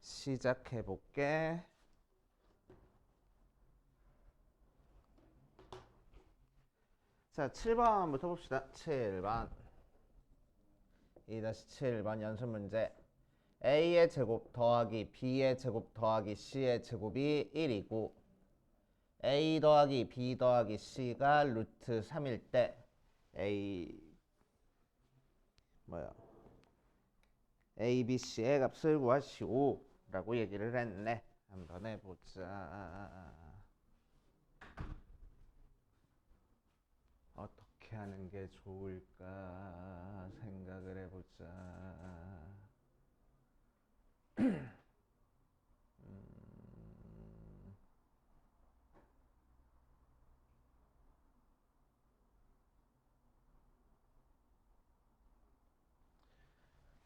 시작해 볼게. 자, 7번부터 봅시다. 7번 2-7번 연습 문제. A의 제곱 더하기 B의 제곱 더하기 C의 제곱이 1이고 A 더하기 B 더하기 C가 루트 3일 때 A, B, C의 값을 구하시오 라고 얘기를 했네. 한번 해보자. 어떻게 하는 게 좋을까 생각을 해보자.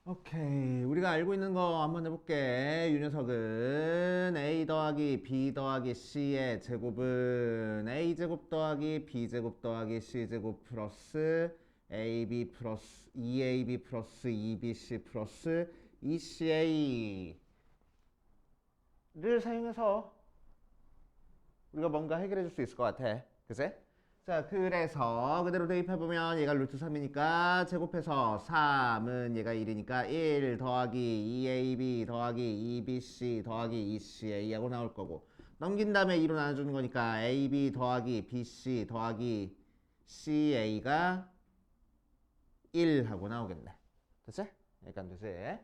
오케이, 우리가 알고 있는 거 한번 해볼게. 이 녀석은 A 더하기 B 더하기 C의 제곱은 A제곱 더하기 B제곱 더하기 C제곱 플러스 AB 플러스 2AB 플러스 2BC 플러스 2CA를 사용해서 우리가 뭔가 해결해 줄 수 있을 것 같아. 그치? 자, 그래서 그대로 대입해보면 얘가 루트 3이니까 제곱해서 3은 얘가 1이니까 1 더하기 2AB 더하기 2BC 더하기 2CA 하고 나올 거고, 넘긴 다음에 2로 나눠주는 거니까 AB 더하기 BC 더하기 CA가 1 하고 나오겠네. 됐지? 약간 되지?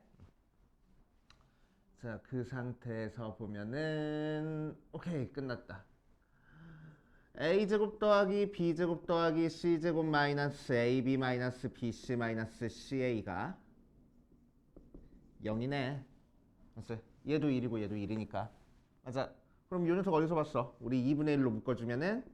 자, 그 상태에서 보면은 오케이, 끝났다. A제곱 더하기 B제곱 더하기 C제곱 마이너스 AB 마이너스 BC 마이너스 CA가 0이네. 맞지? 얘도 1이고 얘도 1이니까. 맞아. 그럼 이 녀석 어디서 봤어? 우리 2분의 1로 묶어주면은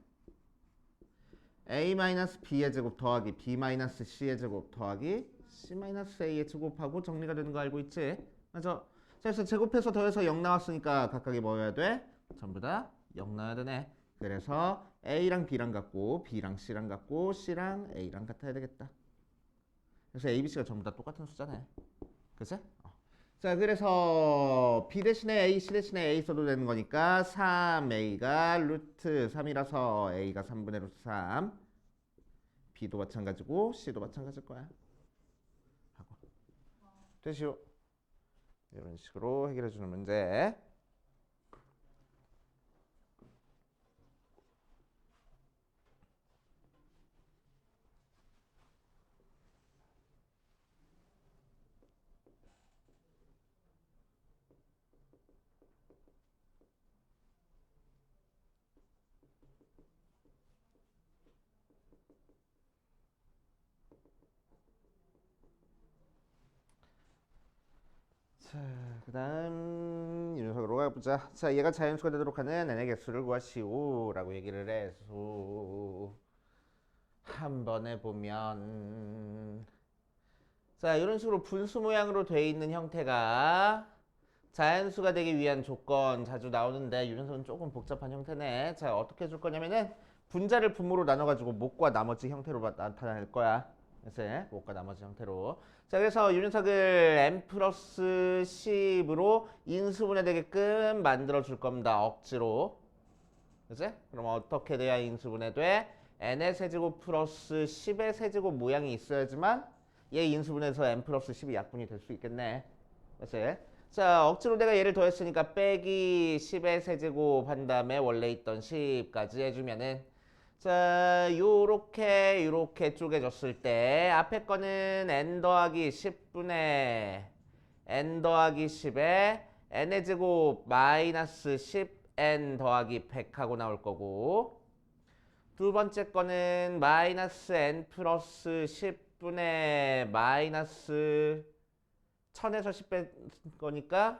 A 마이너스 B의 제곱 더하기 B 마이너스 C의 제곱 더하기 C 마이너스 A의 제곱하고 정리가 되는 거 알고 있지? 맞아. 자, 그래서 제곱해서 더해서 0 나왔으니까 각각이 뭐 해야 돼? 전부 다 0 나와야 되네. 그래서 A랑 B랑 같고 B랑 C랑 같고 C랑 A랑 같아야 되겠다. 그래서 A, B, C가 전부 다 똑같은 숫자네. 그치? 자, 그래서 B 대신에 A, C 대신에 A 써도 되는 거니까 3A가 루트 3이라서 A가 3분의 루트 3, B도 마찬가지고 C도 마찬가지일 거야. 하고 되시오. 이런 식으로 해결해 주는 문제. 자, 그 다음 이 녀석으로 가보자. 자, 얘가 자연수가 되도록 하는 n의 개수를 구하시오 라고 얘기를 해서 한번 해보면, 자, 이런 식으로 분수 모양으로 돼 있는 형태가 자연수가 되기 위한 조건 자주 나오는데, 이 녀석은 조금 복잡한 형태네. 자, 어떻게 해줄 거냐면은 분자를 분모로 나눠가지고 목과 나머지 형태로 나타낼 거야. 그래서 목과 나머지 형태로. 자, 그래서 이 녀석을 n 플러스 10으로 인수분해 되게끔 만들어 줄 겁니다. 억지로. 그치? 그럼 어떻게 돼야 인수분해 돼? n의 세제곱 플러스 10의 세제곱 모양이 있어야지만 얘 인수분해서 n 플러스 10이 약분이 될 수 있겠네. 그치? 자, 억지로 내가 얘를 더했으니까 빼기 10의 세제곱 한 다음에 원래 있던 10까지 해주면은, 자, 요렇게 쪼개졌을 때 앞에 거는 n 더하기 10분의 n 더하기 10에 n의 제곱 마이너스 10n 더하기 100 하고 나올 거고, 두 번째 거는 마이너스 n 플러스 10분의 마이너스 1000에서 10 뺀 거니까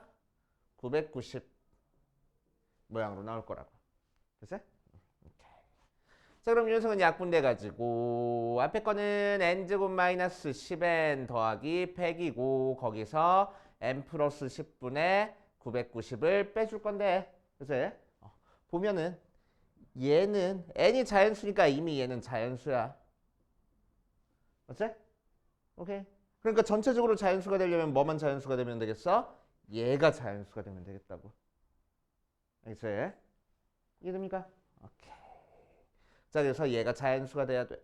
990 모양으로 나올 거라고. 됐어? 자, 그럼 이 녀석은 약분돼 가지고 앞에 거는 n제곱 마이너스 10n 더하기 100이고 거기서 n 플러스 10분의 990을 빼줄 건데, 그래서 보면은 얘는 n이 자연수니까 이미 얘는 자연수야. 맞지? 오케이. 그러니까 전체적으로 자연수가 되려면 뭐만 자연수가 되면 되겠어? 얘가 자연수가 되면 되겠다고. 알겠지? 이해됩니까? 오케이. 자, 그래서 얘가 자연수가 돼야 돼.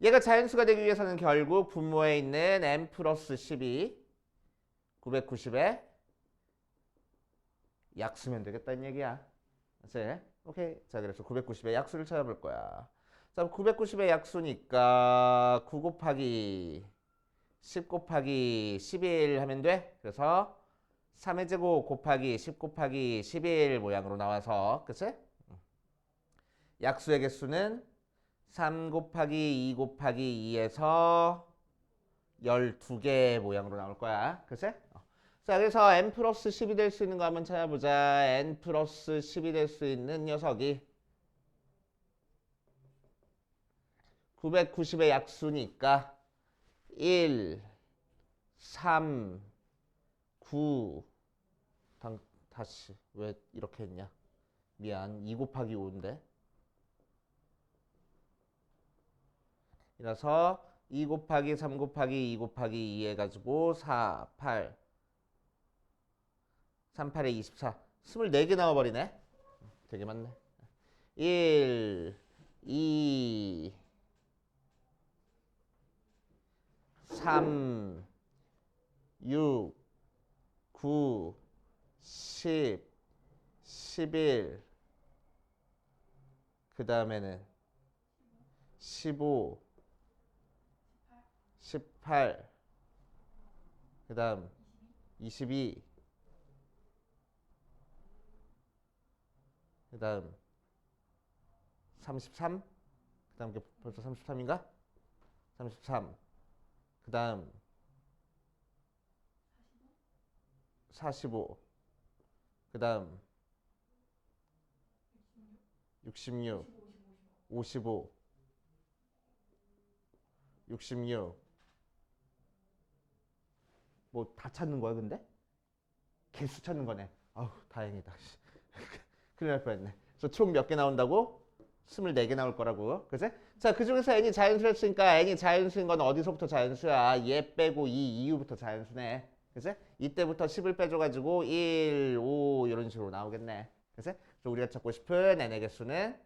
얘가 자연수가 되기 위해서는 결국 분모에 있는 n 플러스 12 990에 약수면 되겠다는 얘기야. 그치? 오케이. 자, 그래서 990의 약수를 찾아볼 거야. 자, 990의 약수니까 9 곱하기 10 곱하기 11 하면 돼. 그래서 3의 제곱 곱하기 10 곱하기 11 모양으로 나와서, 그치? 약수의 개수는 3 곱하기 2 곱하기 2에서 12개 모양으로 나올 거야. 그치? 자, 그래서 n 플러스 10이 될 수 있는 거 한번 찾아보자. n 플러스 10이 될 수 있는 녀석이 990의 약수니까 1, 3, 9 다시 왜 이렇게 했냐? 미안. 2 곱하기 5인데. 이라서 2 곱하기 3 곱하기 2 곱하기 2 해가지고 4, 8 3, 8에 24 24개 나와버리네. 되게 많네. 1, 2 3 6 9 10 11 그 다음에는 15 18 그 다음 22 그 다음 33 그 다음 게 벌써 33인가? 33 그 다음 45 그 다음 66 55 66 뭐 다 찾는 거야 근데? 개수 찾는 거네. 아우 다행이다. 큰일 날 뻔했네. 그래서 총 몇 개 나온다고? 24개 나올 거라고. 그치? 자, 그 중에서 n이 자연수였으니까 n이 자연수인 건 어디서부터 자연수야? 얘 빼고 2 이후부터 자연수네. 그치? 이때부터 10을 빼줘가지고 1, 5 이런 식으로 나오겠네. 그치? 그래서 우리가 찾고 싶은 n의 개수는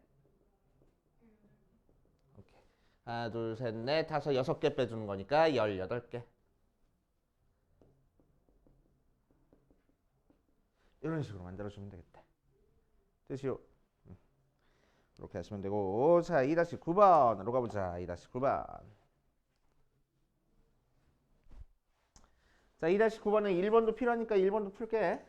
오케이. 하나, 둘, 셋, 넷, 다섯, 6개 빼주는 거니까 18개. 이런 식으로 만들어주면 되겠다. 뜻이요. 이렇게 하시면 되고. 자, 2-9번으로 가보자. 2-9번. 자, 2-9번은 1번도 필요하니까 1번도 풀게.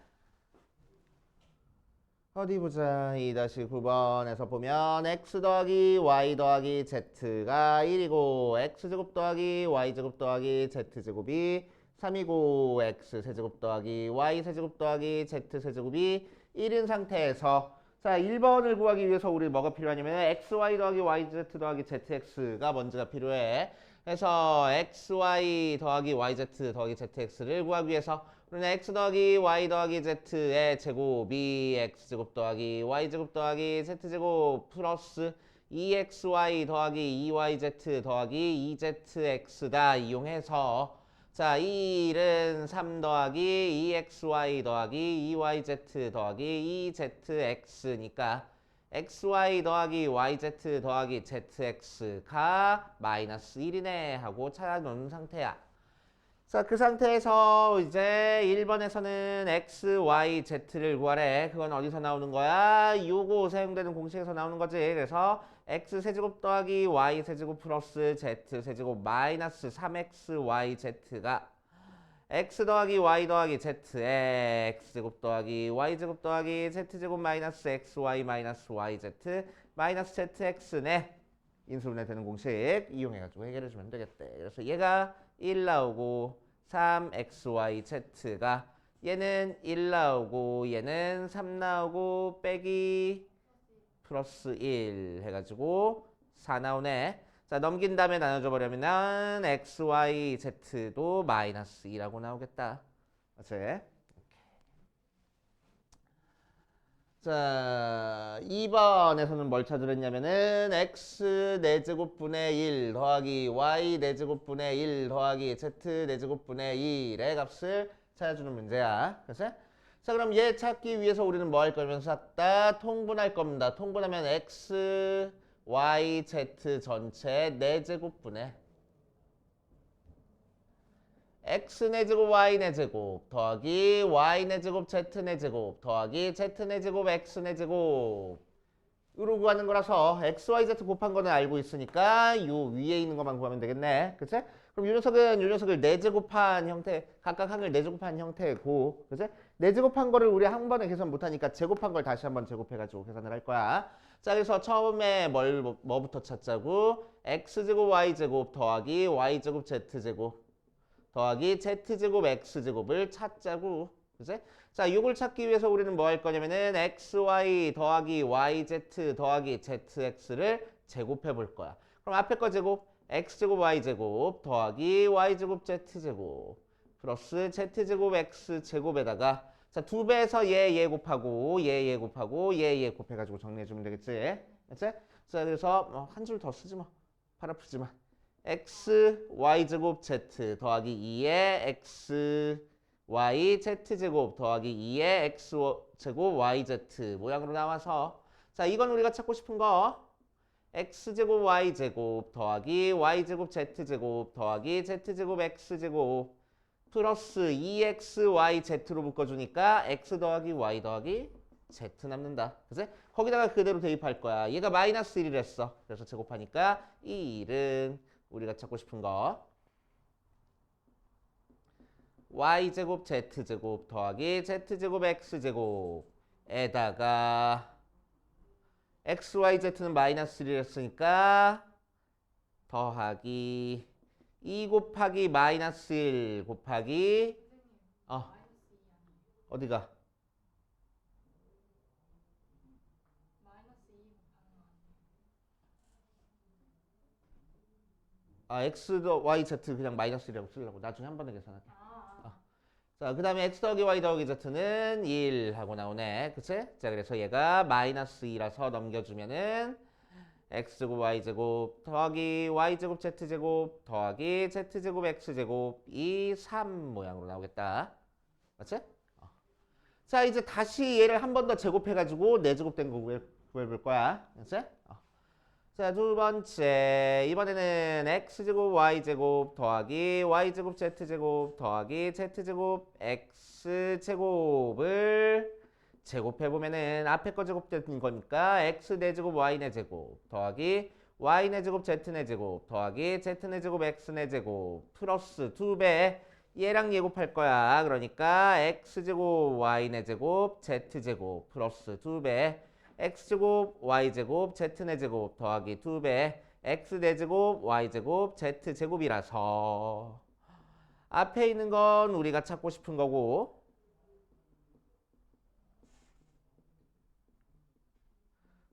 어디 보자. 2-9번에서 보면 x 더하기 y 더하기 z가 1이고 x제곱 더하기 y제곱 더하기 z제곱이 3이고 x세제곱 더하기 y세제곱 더하기 z세제곱이 1인 상태에서 자 1번을 구하기 위해서 우리 뭐가 필요하냐면 xy 더하기 yz 더하기 zx가 먼저가 필요해. 그래서 xy 더하기 yz 더하기 zx를 구하기 위해서 우리는 x 더하기 y 더하기 z의 제곱이 x제곱 더하기 y제곱 더하기 z제곱 플러스 2xy 더하기 2yz 더하기 2zx다 이용해서 자, 이 1은 3 더하기 2xy 더하기 2yz 더하기 2zx니까 xy 더하기 yz 더하기 zx가 마이너스 1이네 하고 찾아놓은 상태야. 자, 그 상태에서 이제 1번에서는 x, y, z를 구하래. 그건 어디서 나오는 거야? 요거 사용되는 공식에서 나오는 거지. 그래서 x 세제곱 더하기 y 세제곱 플러스 z 세제곱 마이너스 3xyz가 x 더하기 y 더하기 z에 x제곱 더하기 y제곱 더하기 z제곱 마이너스 xy 마이너스 yz 마이너스 zx네. 인수분해 되는 공식 이용해가지고 해결해주면 되겠대. 그래서 얘가 1 나오고 3xyz가 얘는 1 나오고 얘는 3 나오고 빼기 플러스 1 해가지고 4 나오네. 자 넘긴 다음에 나눠줘 버리면 xyz도 마이너스 2라고 나오겠다. 맞지? 자 2번에서는 뭘 찾으랬냐면은 x 4제곱분의 1 더하기 y 4제곱분의 1 더하기 z 4제곱분의 1의 값을 찾아주는 문제야. 그치? 자, 그럼 얘 찾기 위해서 우리는 뭐 할 거면서 샀다? 통분할 겁니다. 통분하면 x, y, z 전체 4제곱분해 x네 제곱 y네 제곱 더하기 y네 제곱 z네 제곱 더하기 z네 제곱 x네 제곱 으로 구하는 거라서 x, y, z 곱한 거는 알고 있으니까 요 위에 있는 것만 구하면 되겠네. 그치? 그럼 요 녀석은 요 녀석을 4제곱한 형태, 각각 한을 4제곱한 형태고, 그치? 4제곱한 거를 우리 한 번에 계산 못하니까 제곱한 걸 다시 한번 제곱해가지고 계산을 할 거야. 자, 그래서 처음에 뭐부터 찾자고? x제곱 y제곱 더하기 y제곱 z제곱 더하기 z제곱 x제곱을 찾자고. 그치? 자, 이걸 찾기 위해서 우리는 뭐 할 거냐면은 xy 더하기 yz 더하기 zx를 제곱해 볼 거야. 그럼 앞에 거 제곱 x제곱 y제곱 더하기 y제곱 z제곱 플러스 z제곱 x제곱에다가 자, 2배에서 얘 곱하고 얘 곱하고 얘 곱해가지고 정리해주면 되겠지. 그치? 자, 그래서 한 줄 더 쓰지 뭐. 팔 아프지만. x, y제곱 z 더하기 2의 x, y, z제곱 더하기 2의 x제곱 yz 모양으로 나와서 자, 이건 우리가 찾고 싶은 거 x제곱 y제곱 더하기 y제곱 z제곱 더하기 z제곱 x제곱 플러스 2xyz로 묶어주니까 x 더하기 y 더하기 z 남는다. 그치? 거기다가 그대로 대입할 거야. 얘가 마이너스 1이랬어. 그래서 제곱하니까 이 1은 우리가 찾고 싶은 거 y제곱 z제곱 더하기 z제곱 x제곱에다가 xyz는 마이너스 1이었으니까 더하기 2 곱하기 마이너스 1 곱하기 어디가? x 더 y z 그냥 마이너스 1이라고 쓰려고 나중에 한 번에 계산할게. 자, 그 다음에 x 더하기 y 더하기 z는 1 하고 나오네. 그치? 자, 그래서 얘가 마이너스 2라서 넘겨주면은 x제곱 y제곱 더하기 y제곱 z제곱 더하기 z제곱 x제곱 이 3 모양으로 나오겠다. 맞지? 자, 이제 다시 얘를 한 번 더 제곱해가지고 4제곱된 거 구해볼 거야. 그치? 자, 두 번째 이번에는 x제곱 y제곱 더하기 y제곱 z제곱 더하기 z제곱 x제곱을 제곱해보면은 앞에 거 제곱된 거니까 x 4제곱 y 4제곱 더하기 y 4제곱 z 4제곱 더하기 z 4제곱 x 4제곱 플러스 2배 얘랑 예곱할 거야. 그러니까 x제곱 y 4제곱 z제곱 플러스 2배 x제곱 y제곱 z 4제곱 더하기 2배 x 4제곱 y제곱 z제곱이라서 앞에 있는 건 우리가 찾고 싶은 거고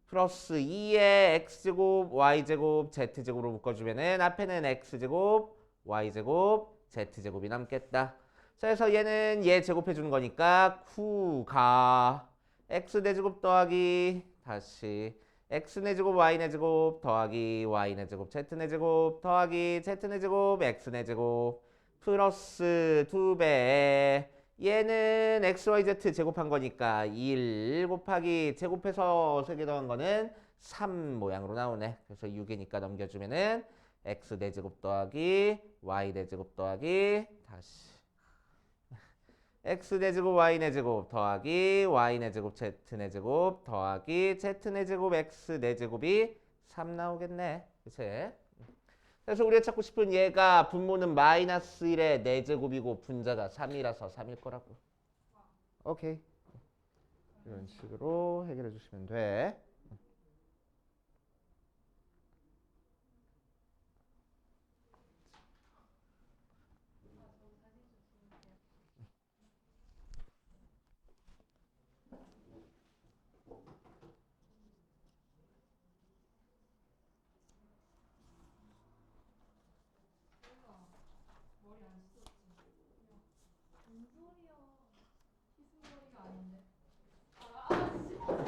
플러스 2의 x제곱 y제곱 z제곱으로 묶어주면은 앞에는 x제곱 y제곱 z제곱이 남겠다. 자, 그래서 얘는 얘 제곱해주는 거니까 쿠가 x 4제곱 더하기 다시 x 4제곱 y 4제곱 더하기 y 4제곱 z 4제곱 더하기 z 4제곱 x 4제곱 플러스 2배 얘는 x, y, z 제곱한 거니까 1 곱하기 제곱해서 3개 더한 거는 3 모양으로 나오네. 그래서 6이니까 넘겨주면은 x 4제곱 더하기 y 4제곱 더하기 다시 x 4제곱 y 4제곱 더하기 y 4제곱 z 4제곱 더하기 z 4제곱 x 4제곱이 3 나오겠네. 그치? 그래서 우리가 찾고 싶은 얘가 분모는 마이너스 1의 4제곱이고 분자가 3이라서 3일 거라고. 오케이. 이런 식으로 해결해 주시면 돼.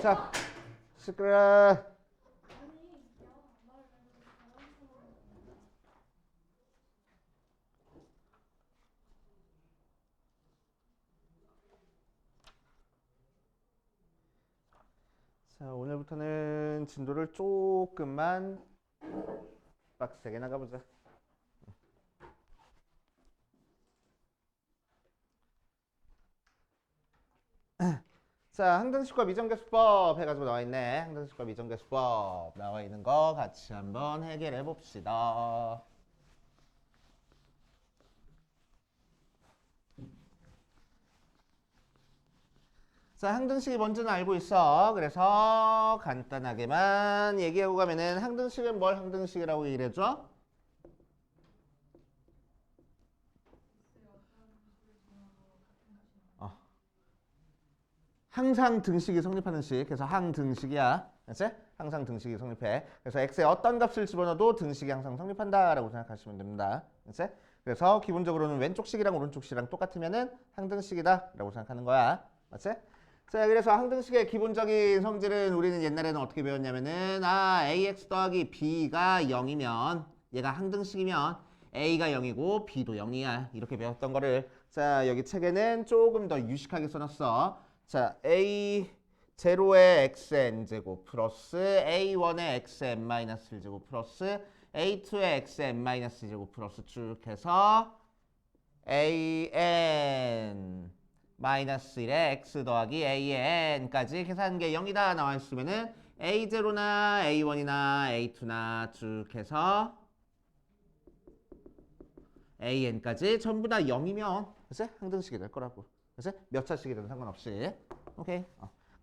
자, 시끄러. 자, 오늘부터는 진도를 조금만 빡세게 나가보자. 자, 항등식과 미정계수법 해가지고 나와있네. 항등식과 미정계수법 나와있는 거 같이 한번 해결해 봅시다. 자, 항등식이 뭔지는 알고 있어. 그래서 간단하게만 얘기하고 가면은 항등식은 뭘 항등식이라고 얘기를 해줘? 항상 등식이 성립하는 식. 그래서 항등식이야. 그렇지? 항상 등식이 성립해. 그래서 x에 어떤 값을 집어넣어도 등식이 항상 성립한다라고 생각하시면 됩니다. 그렇지? 그래서 기본적으로는 왼쪽 식이랑 오른쪽 식이랑 똑같으면은 항등식이다라고 생각하는 거야. 맞지? 자, 그래서 항등식의 기본적인 성질은 우리는 옛날에는 어떻게 배웠냐면은 ax 더하기 b가 0이면 얘가 항등식이면 a가 0이고 b도 0이야. 이렇게 배웠던 거를 자, 여기 책에는 조금 더 유식하게 써놨어. 자, a 제로의 xn제곱 플러스 a1의 xn-1제곱 플러스 a2의 xn-제곱 플러스 쭉 해서 an 마이너스 1의 x 더하기 an까지 계산한 게 0이다 나와 있으면은 a0나 a1이나 a2나 쭉 해서 an까지 전부 다 0이면 그치? 항등식이 될 거라고. 그치? 몇 차식이든 상관없이. 오케이.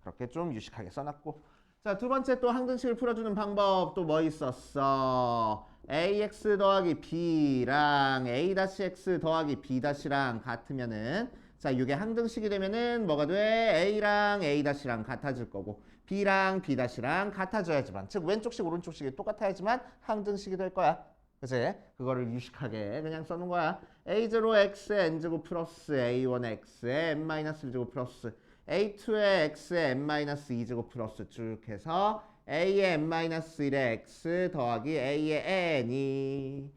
그렇게 좀 유식하게 써놨고. 자, 두 번째 또 항등식을 풀어주는 방법 또 뭐 있었어? ax 더하기 b랑 a-x 더하기 b-랑 같으면은 자, 이게 항등식이 되면은 뭐가 돼? a랑 a-랑 같아질 거고 b랑 b-랑 같아져야지만 즉 왼쪽식 오른쪽식이 똑같아야지만 항등식이 될 거야. 그치? 그거를 유식하게 그냥 써놓은 거야. a0x의 n제곱 플러스 a1의 x의 n-1제곱 플러스 a2의 x의 n-2제곱 플러스 쭉 해서 a의 n-1의 x 더하기 a의 n이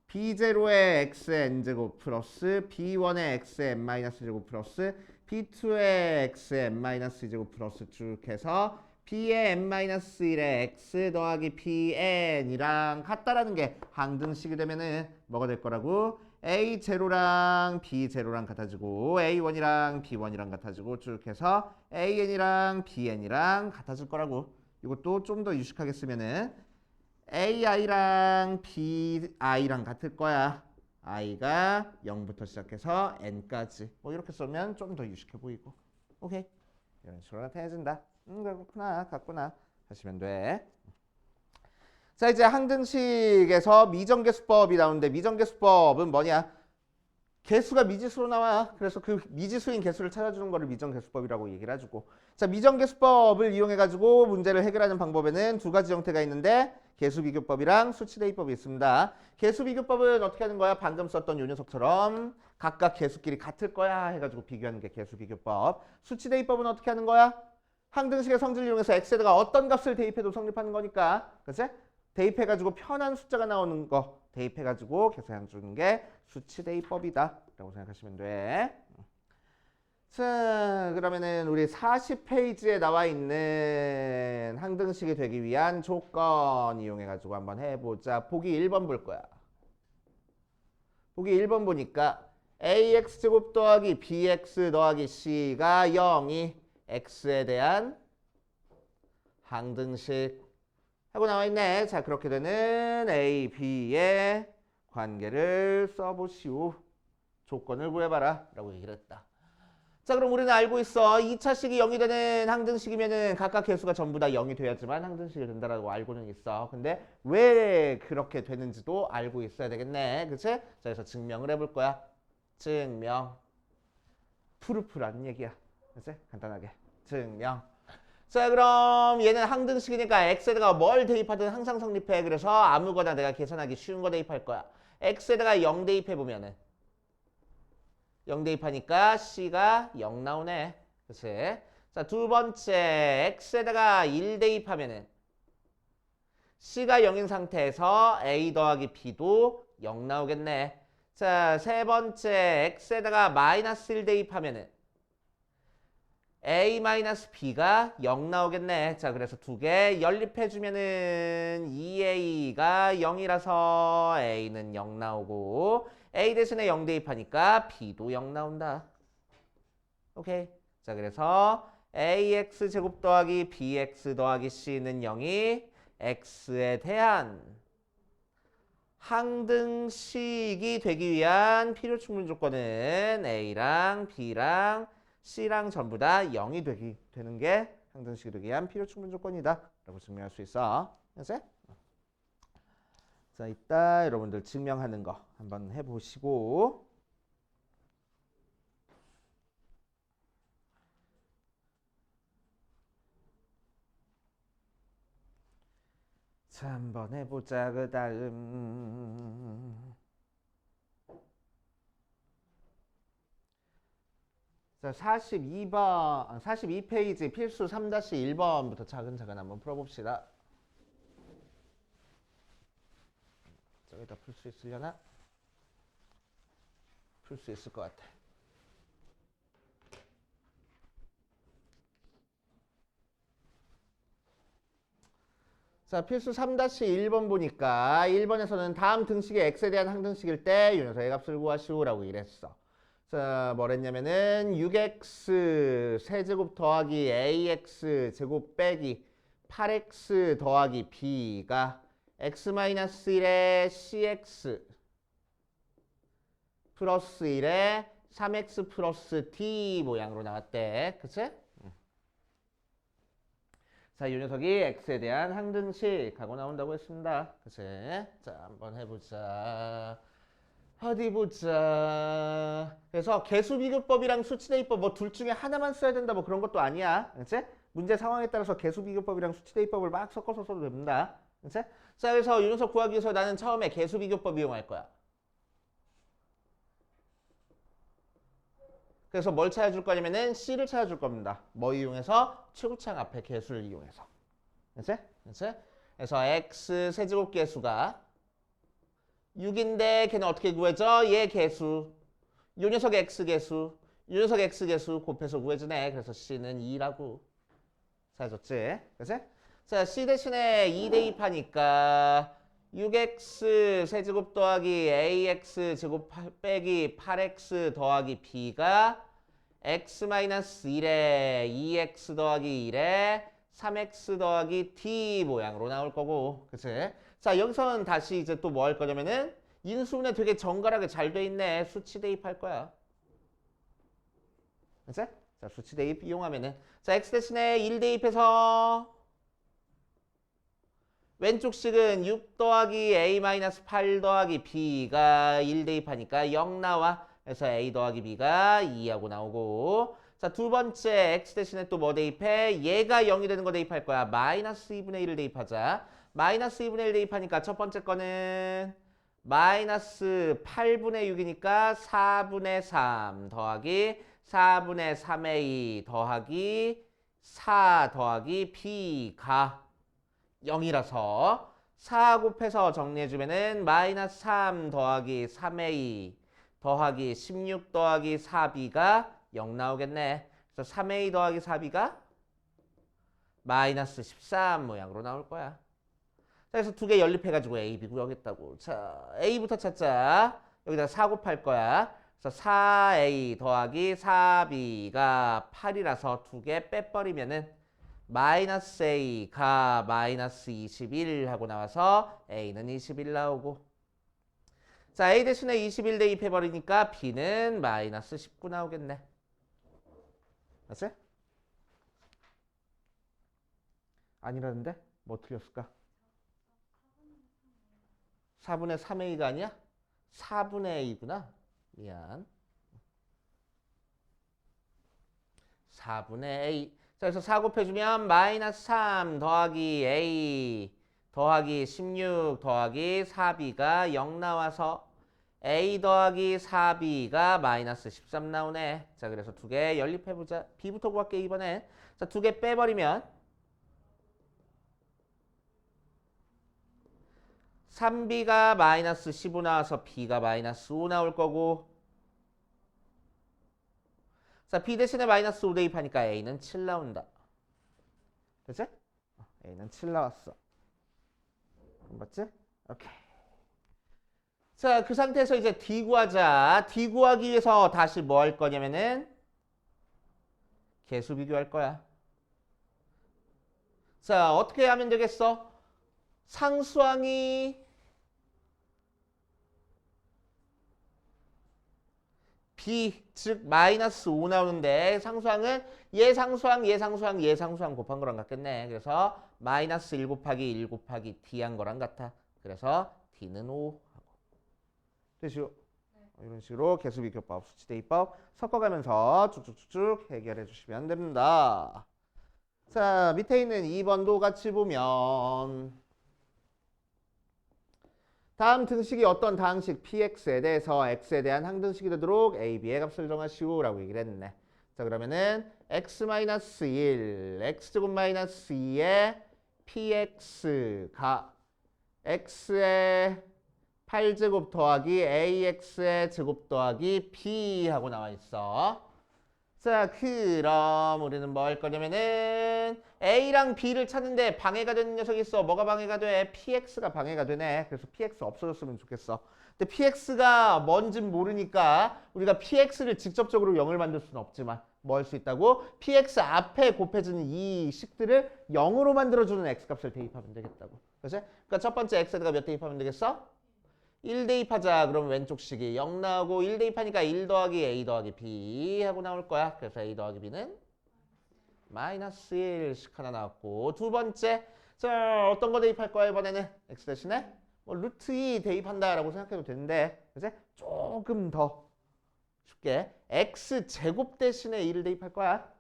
b0의 x의 n제곱 플러스 b1의 x의 n-제곱 플러스 b2의 x의 n-제곱 플러스 쭉 해서 b의 n-1의 x 더하기 bn이랑 같다라는 게 항등식이 되면은 뭐가 될 거라고? a0랑 b0랑 같아지고 a1이랑 b1이랑 같아지고 쭉 해서 an이랑 bn이랑 같아질 거라고. 이것도 좀 더 유식하게 쓰면은 ai랑 bi랑 같을 거야. i가 0부터 시작해서 n까지. 뭐 이렇게 쓰면 좀 더 유식해 보이고. 오케이. 이런 식으로 나타내진다. 그렇구나. 같구나. 하시면 돼. 자, 이제 항등식에서 미정계수법이 나오는데 미정계수법은 뭐냐? 개수가 미지수로 나와. 그래서 그 미지수인 개수를 찾아주는 거를 미정계수법이라고 얘기를 해주고. 자, 미정계수법을 이용해가지고 문제를 해결하는 방법에는 두 가지 형태가 있는데 개수비교법이랑 수치대입법이 있습니다. 개수비교법은 어떻게 하는 거야? 방금 썼던 요 녀석처럼 각각 개수끼리 같을 거야 해가지고 비교하는 게 개수비교법. 수치대입법은 어떻게 하는 거야? 항등식의 성질을 이용해서 x에다가 어떤 값을 대입해도 성립하는 거니까. 그치? 대입해가지고 편한 숫자가 나오는 거 대입해가지고 계산해 주는 게 수치대입법이다 라고 생각하시면 돼. 자, 그러면은 우리 40페이지에 나와 있는 항등식이 되기 위한 조건 이용해가지고 한번 해보자. 보기 1번 볼 거야. 보기 1번 보니까 ax제곱 더하기 bx 더하기 c가 0이 x에 대한 항등식 하고 나와 있네. 자, 그렇게 되는 A, B의 관계를 써보시오. 조건을 구해봐라 라고 얘기를 했다. 자, 그럼 우리는 알고 있어. 2차식이 0이 되는 항등식이면은 각각 개수가 전부 다 0이 돼야지만 항등식이 된다라고 알고는 있어. 근데 왜 그렇게 되는지도 알고 있어야 되겠네. 그치? 자, 그래서 증명을 해볼 거야. 증명. 푸르푸르한 얘기야. 그치? 간단하게. 증명. 자, 그럼 얘는 항등식이니까 x에다가 뭘 대입하든 항상 성립해. 그래서 아무거나 내가 계산하기 쉬운 거 대입할 거야. x에다가 0 대입해보면은 0 대입하니까 c가 0 나오네. 그치? 자, 두 번째 x에다가 1 대입하면은 c가 0인 상태에서 a 더하기 b도 0 나오겠네. 자, 세 번째 x에다가 마이너스 1 대입하면은 a-b가 0 나오겠네. 자, 그래서 두 개 연립해주면은 2a가 0이라서 a는 0 나오고 a 대신에 0 대입하니까 b도 0 나온다. 오케이. 자, 그래서 ax 제곱 더하기 bx 더하기 c는 0이 x에 대한 항등식이 되기 위한 필요 충분 조건은 a랑 b랑 c랑 전부 다 0이 되는 게 항등식이 되기 위한 필요 충분 조건이다 라고 증명할 수 있어. 알았지? 자, 이따 여러분들 증명하는 거 한번 해보시고 자, 한번 해보자. 그 다음 자, 42페이지 필수 3-1번부터 차근차근 한번 풀어봅시다. 저기다 풀 수 있으려나? 풀 수 있을 것 같아. 자, 필수 3-1번 보니까 1번에서는 다음 등식의 x에 대한 항등식일 때 이 녀석의 값을 구하시오라고 이랬어. 자, 뭐랬냐면은 6x 세제곱 더하기 ax 제곱 빼기 8x 더하기 b가 x-1에 cx 플러스 1에 3x 플러스 d 모양으로 나왔대. 그치? 자, 이 녀석이 x에 대한 항등식하고 나온다고 했습니다. 그치? 자, 한번 해보자. 어디 보자. 그래서 개수비교법이랑 수치대입법 뭐 둘 중에 하나만 써야 된다 뭐 그런 것도 아니야. 그치? 문제 상황에 따라서 개수비교법이랑 수치대입법을 막 섞어서 써도 됩니다. 그치? 자, 그래서 이 녀석 구하기 위해서 나는 처음에 개수비교법 이용할 거야. 그래서 뭘 찾아줄 거냐면은 C를 찾아줄 겁니다. 뭐 이용해서? 최고창 앞에 개수를 이용해서. 그치? 그치? 그래서 X 세제곱 개수가 6인데 걔는 어떻게 구해져? 얘 개수. 요 녀석 X 개수. 요 녀석 X 개수 곱해서 구해주네. 그래서 C는 2라고 찾아줬지. 그치? 자, C 대신에 2 대입하니까 6x 세제곱 더하기 ax 제곱 빼기 8x 더하기 b가 x-1에 2x 더하기 1에 3x 더하기 d 모양으로 나올 거고. 그치? 자, 여기서는 다시 이제 또 뭐 할 거냐면은 인수분해 되게 정갈하게 잘 돼 있네. 수치 대입할 거야. 그치? 자, 수치 대입 이용하면은 자, x 대신에 1 대입해서 왼쪽 식은 6 더하기 a-8 더하기 b가 1 대입하니까 0 나와. 그래서 a 더하기 b가 2하고 나오고. 자, 두 번째 x 대신에 또 뭐 대입해? 얘가 0이 되는 거 대입할 거야. 마이너스 2분의 1을 대입하자. 마이너스 2분의 1 대입하니까 첫 번째 거는 마이너스 8분의 6이니까 4분의 3 더하기 4분의 3a 더하기 4 더하기 b가 0이라서 4 곱해서 정리해주면은 마이너스 3 더하기 3a 더하기 16 더하기 4b가 0 나오겠네. 그래서 3a 더하기 4b가 마이너스 13 모양으로 나올 거야. 자, 그래서 두 개 연립해가지고 a, b 구하겠다고. 자, a부터 찾자. 여기다가 4 곱할 거야. 그래서 4a 더하기 4b가 8이라서 두 개 빼버리면은 마이너스 a가 마이너스 21 하고 나와서 a는 21 나오고. 자, a 대신에 21 대입해버리니까 b는 마이너스 19 나오겠네. 맞지? 아니라는데? 뭐 틀렸을까? 4분의 3a가 아니야? 4분의 a구나. 미안. 4분의 a. 자, 그래서 4 곱해주면 마이너스 3 더하기 a 더하기 16 더하기 4b가 0 나와서 a 더하기 4b가 마이너스 13 나오네. 자, 그래서 두 개 연립해보자. b부터 구할게 이번엔. 자, 두 개 빼버리면 3b가 마이너스 15 나와서 b가 마이너스 5 나올 거고. 자, B 대신에 마이너스 5 대입하니까 A는 7 나온다. 그치? A는 7 나왔어. 맞지? 오케이. 자, 그 상태에서 이제 D 구하자. D 구하기 위해서 다시 뭐 할 거냐면은 개수 비교할 거야. 자, 어떻게 하면 되겠어? 상수항이 B, 즉 마이너스 5 나오는데 상수항은 얘 상수항, 얘 상수항, 얘 상수항 곱한 거랑 같겠네. 그래서 마이너스 1 곱하기 1 곱하기 D 한 거랑 같아. 그래서 D는 5 하고. 되시오? 이런 식으로 개수비교법, 수치대입법 섞어가면서 쭉쭉쭉쭉 해결해 주시면 됩니다. 자, 밑에 있는 2번도 같이 보면 다음 등식이 어떤 다항식 px에 대해서 x에 대한 항등식이 되도록 a, b의 값을 정하시오 라고 얘기를 했네. 자, 그러면은 x-1, x제곱-2의 px가 x의 8제곱 더하기 ax의 제곱 더하기 b 하고 나와 있어. 자, 그럼 우리는 뭐 할 거냐면은 A랑 B를 찾는데 방해가 되는 녀석이 있어. 뭐가 방해가 돼? PX가 방해가 되네. 그래서 PX 없어졌으면 좋겠어. 근데 PX가 뭔진 모르니까 우리가 PX를 직접적으로 0을 만들 수는 없지만 뭐 할 수 있다고? PX 앞에 곱해지는 이 식들을 0으로 만들어주는 X값을 대입하면 되겠다고. 그치? 그러니까 첫 번째 X에다가 몇 대입하면 되겠어? 1 대입하자. 그러면 왼쪽 식이 0 나오고 1 대입하니까 1 더하기 A 더하기 B 하고 나올 거야. 그래서 A 더하기 B는 마이너스 1씩 하나 나왔고 두 번째 자 어떤 거 대입할 거야 이번에는 X 대신에 뭐 루트 2 대입한다라고 생각해도 되는데 그치? 조금 더 쉽게 X 제곱 대신에 2를 대입할 거야.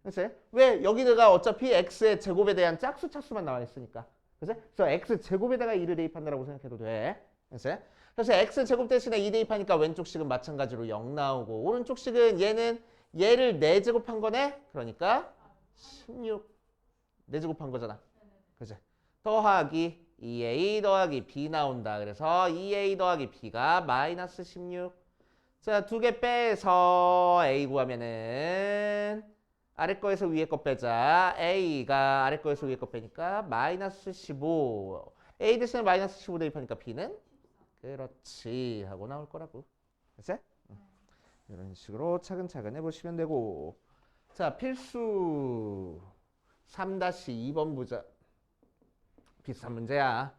그치? 왜? 여기다가 어차피 X의 제곱에 대한 짝수 차수만 나와 있으니까. 그치? 그래서 X 제곱에다가 2를 대입한다라고 생각해도 돼. 그래서 x제곱 대신에 2 대입하니까 왼쪽 식은 마찬가지로 0 나오고 오른쪽 식은 얘를 4제곱한 거네. 그러니까 16 4제곱한 거잖아. 그치? 더하기 2a 더하기 b 나온다. 그래서 2a 더하기 b가 마이너스 16. 자, 두 개 빼서 a 구하면은 아래 거에서 위에 거 빼자. a가 아래 거에서 위에 거 빼니까 마이너스 15. a 대신에 마이너스 15 대입하니까 b는 그렇지 하고 나올 거라고. 그치? 이런 식으로 차근차근 해보시면 되고. 자, 필수 3-2번 보자. 비슷한 문제야.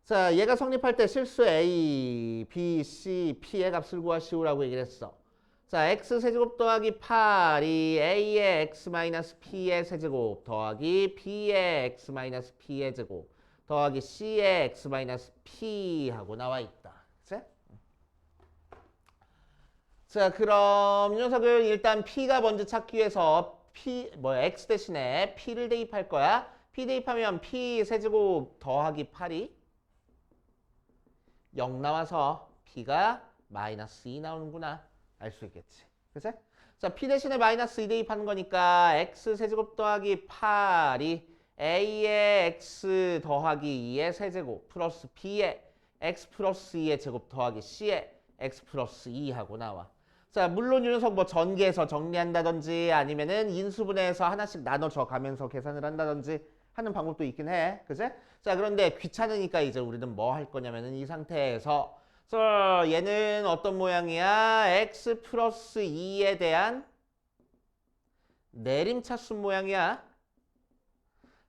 자, 얘가 성립할 때 실수 A, B, C, P의 값을 구하시오라고 얘기를 했어. 자, x 세제곱 더하기 8이 A의 x 마이너스 P의 세제곱 더하기 B의 x 마이너스 P의 제곱 더하기 C의 x 마이너스 P 하고 나와 있다. 그치? 자, 그럼 이 녀석을 일단 P가 먼저 찾기 위해서 X 대신에 P를 대입할 거야. P 대입하면 P 세제곱 더하기 8이 0 나와서 P가 마이너스 2 나오는구나. 알 수 있겠지. 그치? 자, P 대신에 마이너스 2 대입하는 거니까 X 세제곱 더하기 8이 A의 X 더하기 2의 세제곱 플러스 B의 X 플러스 2의 제곱 더하기 C의 X 플러스 2 하고 나와. 자, 물론 이 녀석 뭐 전개해서 정리한다든지 아니면은 인수분해해서 하나씩 나눠져 가면서 계산을 한다든지 하는 방법도 있긴 해. 그치? 자, 그런데 귀찮으니까 이제 우리는 뭐 할 거냐면은 이 상태에서 얘는 어떤 모양이야? X 플러스 2에 대한 내림차순 모양이야.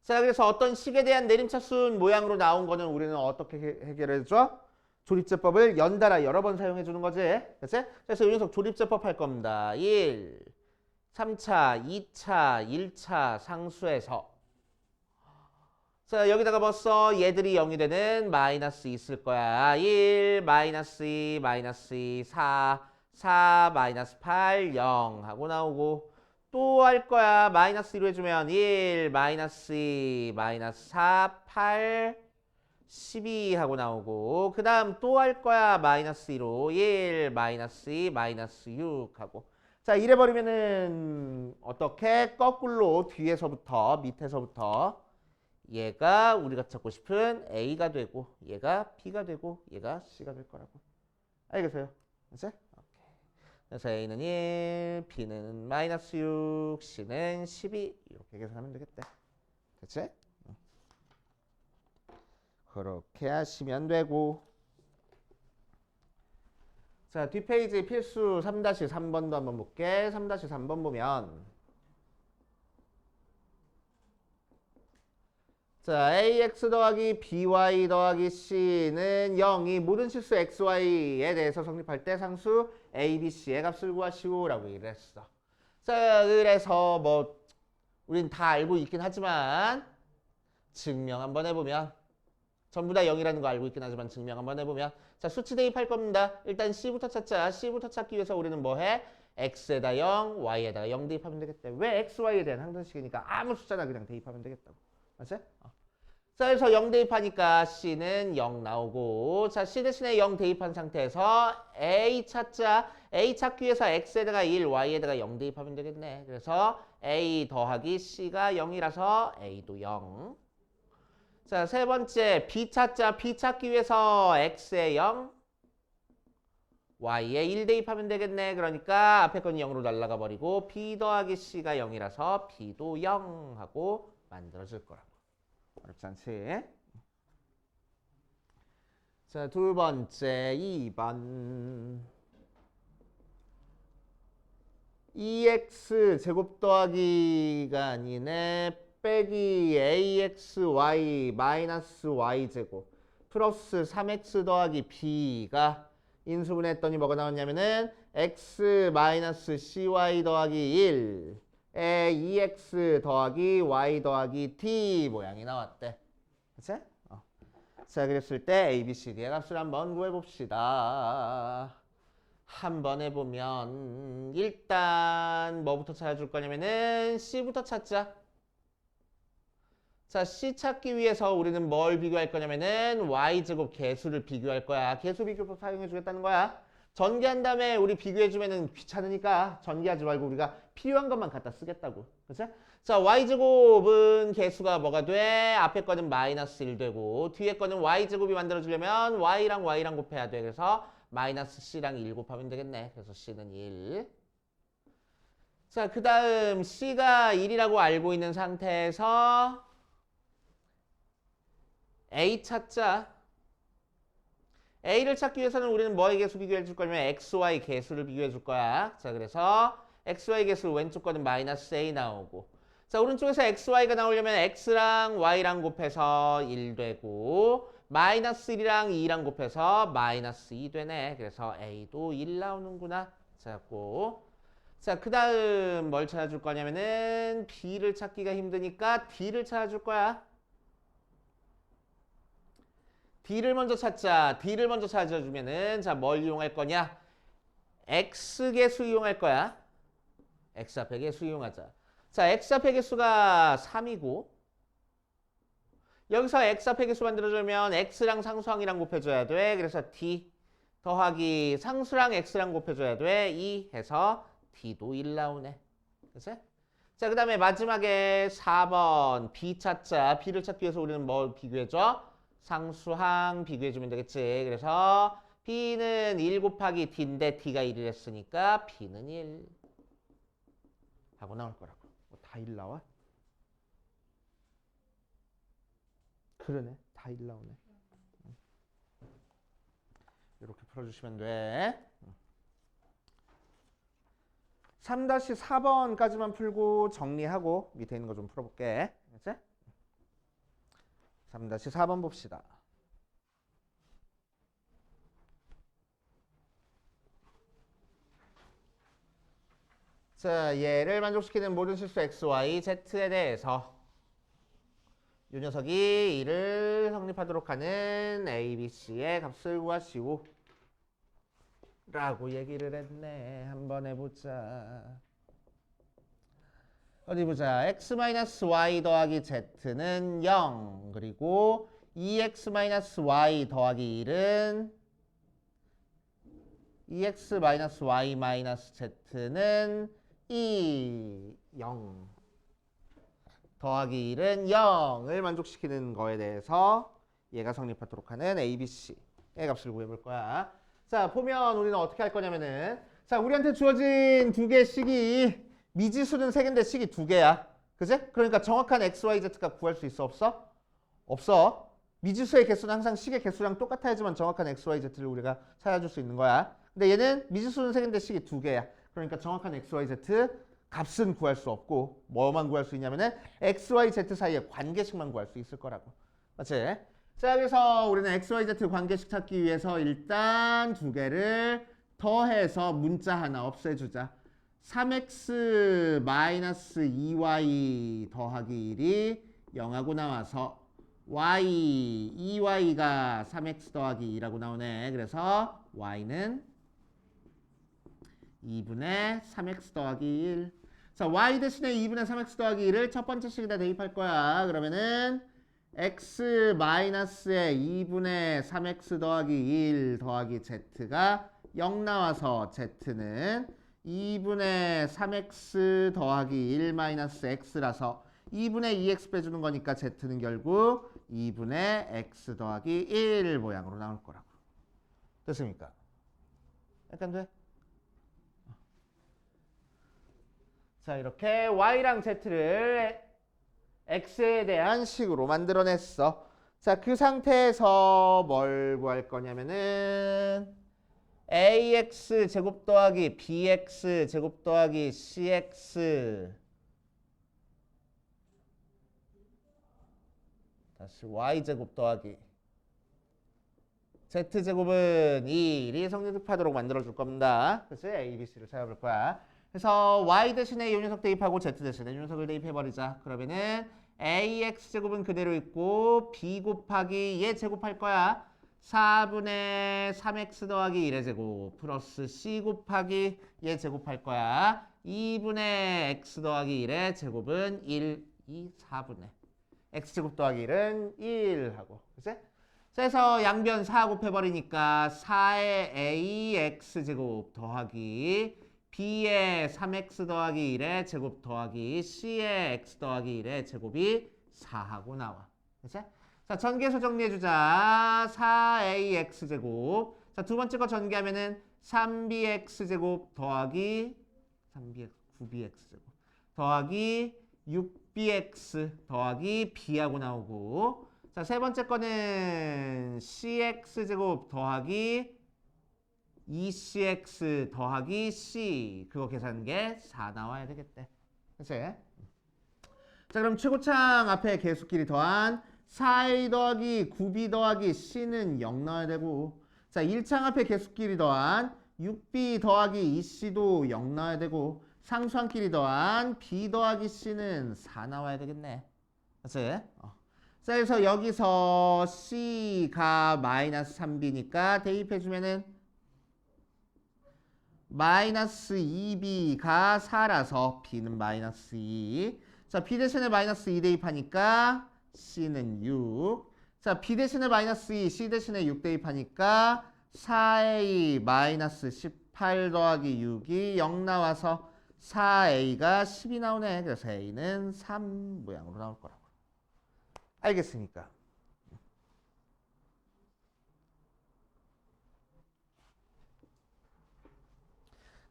자, 그래서 어떤 식에 대한 내림차순 모양으로 나온 거는 우리는 어떻게 해결해줘? 조립제법을 연달아 여러 번 사용해 주는 거지. 그치? 그래서 이 녀석 조립제법 할 겁니다. 1, 3차, 2차, 1차 상수에서 자, 여기다가 뭐 써? 얘들이 0이 되는 마이너스 2 있을 거야. 1, 마이너스 2, 마이너스 2, 4, 마이너스 8, 0 하고 나오고 또 할 거야. 마이너스 2로 해주면 1, 마이너스 2, 마이너스 4, 8, 12 하고 나오고 그 다음 또 할 거야. 마이너스 2로 1, 마이너스 2, 마이너스 6 하고 자, 이래버리면은 어떻게? 거꾸로 뒤에서부터 밑에서부터 얘가 우리가 찾고 싶은 A가 되고 얘가 B가 되고 얘가 C가 될 거라고. 알겠어요? 이제? 오케이. 그래서 A는 1, B는 마이너스 6, C는 12 이렇게 계산하면 되겠다. 됐지? 그렇게 하시면 되고. 자, 뒷페이지 필수 3-3번도 한번 볼게. 3-3번 보면 자, ax 더하기 by 더하기 c는 0이 모든 실수 xy에 대해서 성립할 때 상수 a, b, c의 값을 구하시오 라고 얘기를 했어. 자, 그래서 뭐 우린 다 알고 있긴 하지만 증명 한번 해보면 전부 다 0이라는 거 알고 있긴 하지만 증명 한번 해보면 자, 수치 대입할 겁니다. 일단 c부터 찾자. c부터 찾기 위해서 우리는 뭐 해? x에다 0, y에다가 0 대입하면 되겠다. 왜 x, y에 대한 항등식이니까 아무 숫자나 그냥 대입하면 되겠다고. 맞지? 자, 그래서 0 대입하니까 C는 0 나오고, 자, C 대신에 0 대입한 상태에서 A 찾자. A 찾기 위해서 X에다가 1, Y에다가 0 대입하면 되겠네. 그래서 A 더하기 C가 0이라서 A도 0. 자, 세 번째 B 찾자. B 찾기 위해서 X에 0, Y에 1 대입하면 되겠네. 그러니까 앞에 건 0으로 날아가 버리고 B 더하기 C가 0이라서 B도 0 하고 만들어질 거라고. 어렵지 않지? 자, 두 번째 2번 2x 제곱 더하기가 아니네. 빼기 axy 마이너스 y제곱 플러스 3x 더하기 b가 인수분해했더니 뭐가 나왔냐면은 x 마이너스 cy 더하기 1 에 2x 더하기 y 더하기 t 모양이 나왔대. 그치? 자, 그랬을 때 a, b, c, d의 값을 한번 구해봅시다. 한번 해보면 일단 뭐부터 찾아줄 거냐면은 c부터 찾자. 자, c 찾기 위해서 우리는 뭘 비교할 거냐면은 y제곱 개수를 비교할 거야. 개수 비교법 사용해 주겠다는 거야. 전개한 다음에 우리 비교해주면은 귀찮으니까 전개하지 말고 우리가 필요한 것만 갖다 쓰겠다고. 그치? 자, y제곱은 개수가 뭐가 돼? 앞에 거는 마이너스 1 되고 뒤에 거는 y제곱이 만들어지려면 y랑 y랑 곱해야 돼. 그래서 마이너스 c랑 1 곱하면 되겠네. 그래서 c는 1. 자, 그 다음 c가 1이라고 알고 있는 상태에서 a 찾자. A를 찾기 위해서는 우리는 뭐의 개수 비교해 줄 거냐면 XY 개수를 비교해 줄 거야. 자, 그래서 XY 개수 왼쪽 거는 마이너스 A 나오고 자, 오른쪽에서 XY가 나오려면 X랑 Y랑 곱해서 1 되고 마이너스 1이랑 2랑 곱해서 마이너스 2 되네. 그래서 A도 1 나오는구나. 자, 자, 그 다음 뭘 찾아줄 거냐면은 B를 찾기가 힘드니까 D를 찾아줄 거야. D를 먼저 찾자. D를 먼저 찾아주면은 자, 뭘 이용할 거냐? X개수 이용할 거야. X 앞에 개수 이용하자. 자, X 앞에 개수가 3이고 여기서 X 앞에 개수 만들어주면 X랑 상수항이랑 곱해줘야 돼. 그래서 D 더하기 상수랑 X랑 곱해줘야 돼. 2 해서 D도 1 나오네. 그치? 자, 그 다음에 마지막에 4번 B 찾자. B를 찾기 위해서 우리는 뭘 비교해줘? 상수항 비교해주면 되겠지. 그래서 B는 1 곱하기 D인데 D가 1을 했으니까 B는 1 하고 나올 거라고. 다 1 나와? 그러네. 다 1 나오네. 이렇게 풀어주시면 돼. 3-4번까지만 풀고 정리하고 밑에 있는 거 좀 풀어볼게. 알겠지? 3-4번 봅시다. 자, 얘를 만족시키는 모든 실수 x, y, z에 대해서 이 녀석이 이를 성립하도록 하는 a, b, c의 값을 구하시오 라고 얘기를 했네. 한번 해보자. 어디 보자. x-y 더하기 z는 0 그리고 2x-y 더하기 1은 2x-y-z는 0 더하기 1은 0을 만족시키는 거에 대해서 얘가 성립하도록 하는 a, b, c의 값을 구해볼 거야. 자, 보면 우리는 어떻게 할 거냐면은 자, 우리한테 주어진 두 개의 식이 미지수는 세 개인데 식이 두 개야. 그지? 그러니까 정확한 x, y, z가 구할 수 있어? 없어? 없어. 미지수의 개수는 항상 식의 개수랑 똑같아야지만 정확한 x, y, z를 우리가 찾아줄 수 있는 거야. 근데 얘는 미지수는 세 개인데 식이 두 개야. 그러니까 정확한 x, y, z 값은 구할 수 없고 뭐만 구할 수 있냐면은 x, y, z 사이의 관계식만 구할 수 있을 거라고. 맞지? 자, 그래서 우리는 x, y, z 관계식 찾기 위해서 일단 두 개를 더해서 문자 하나 없애주자. 3x-2y 더하기 1이 0하고 나와서 y, 2y가 3x 더하기 2라고 나오네. 그래서 y는 2분의 3x 더하기 1. 자, y 대신에 2분의 3x 더하기 1을 첫 번째 식에다 대입할 거야. 그러면은 x 마이너스에 2분의 3x 더하기 1 더하기 z가 0 나와서 z는 2분의 3x 더하기 1 마이너스 x라서 2분의 2x 빼주는 거니까 z는 결국 2분의 x 더하기 1 모양으로 나올 거라고. 됐습니까? 약간 돼? 자, 이렇게 y랑 z를 x에 대한 식으로 만들어냈어. 자, 그 상태에서 뭘 구할 거냐면은 ax 제곱 더하기 bx 제곱 더하기 cx 다시 y제곱 더하기 z제곱은 1이 성립하도록 만들어줄 겁니다. 그래서 a, b, c를 찾아볼 거야. 그래서 y 대신에 이 녀석 대입하고 z 대신에 이 녀석을 대입해버리자. 그러면은 ax제곱은 그대로 있고 b 곱하기 얘 제곱할 거야. 4분의 3x 더하기 1의 제곱 플러스 c 곱하기 얘 제곱할 거야. 2분의 x 더하기 1의 제곱은 1, 2, 4분의 x제곱 더하기 1은 1 하고. 그치? 그래서 양변 4 곱해버리니까 4의 ax제곱 더하기 b의 3x 더하기 1의 제곱 더하기 c의 x 더하기 1의 제곱이 4하고 나와. 그치? 자, 전개해서 정리해주자. 4ax제곱. 자, 두 번째 거 전개하면은 3bx제곱 더하기 3bx, 9bx제곱 더하기 6bx 더하기 b하고 나오고. 자, 세 번째 거는 cx제곱 더하기 2cx 더하기 c. 그거 계산한 게 4 나와야 되겠대. 그치? 자, 그럼 최고창 앞에 개수끼리 더한 4a 더하기 9b 더하기 c는 0 나와야 되고, 자, 1창 앞에 개수끼리 더한 6b 더하기 2c도 0 나와야 되고, 상수항끼리 더한 b 더하기 c는 4 나와야 되겠네. 그치? 자, 그래서 여기서 c가 마이너스 3b니까 대입해주면은 마이너스 2b가 4라서 b는 마이너스 2. 자, b 대신에 마이너스 2 대입하니까 c는 6. 자, b 대신에 마이너스 2, c 대신에 6 대입하니까 4a 마이너스 18 더하기 6이 0 나와서 4a가 10이 나오네. 그래서 a는 3 모양으로 나올 거라고. 알겠습니까?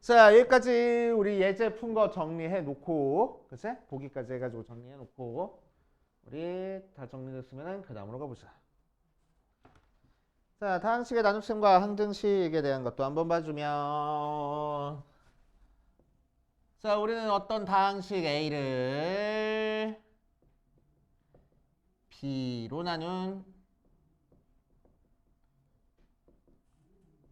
자, 여기까지 우리 예제 푼 거 정리해 놓고, 그치? 보기까지 해가지고 정리해 놓고, 우리 다 정리됐으면 그 다음으로 가보자. 자, 다항식의 나눗셈과 항등식에 대한 것도 한번 봐주면, 자, 우리는 어떤 다항식 A를 B로 나눈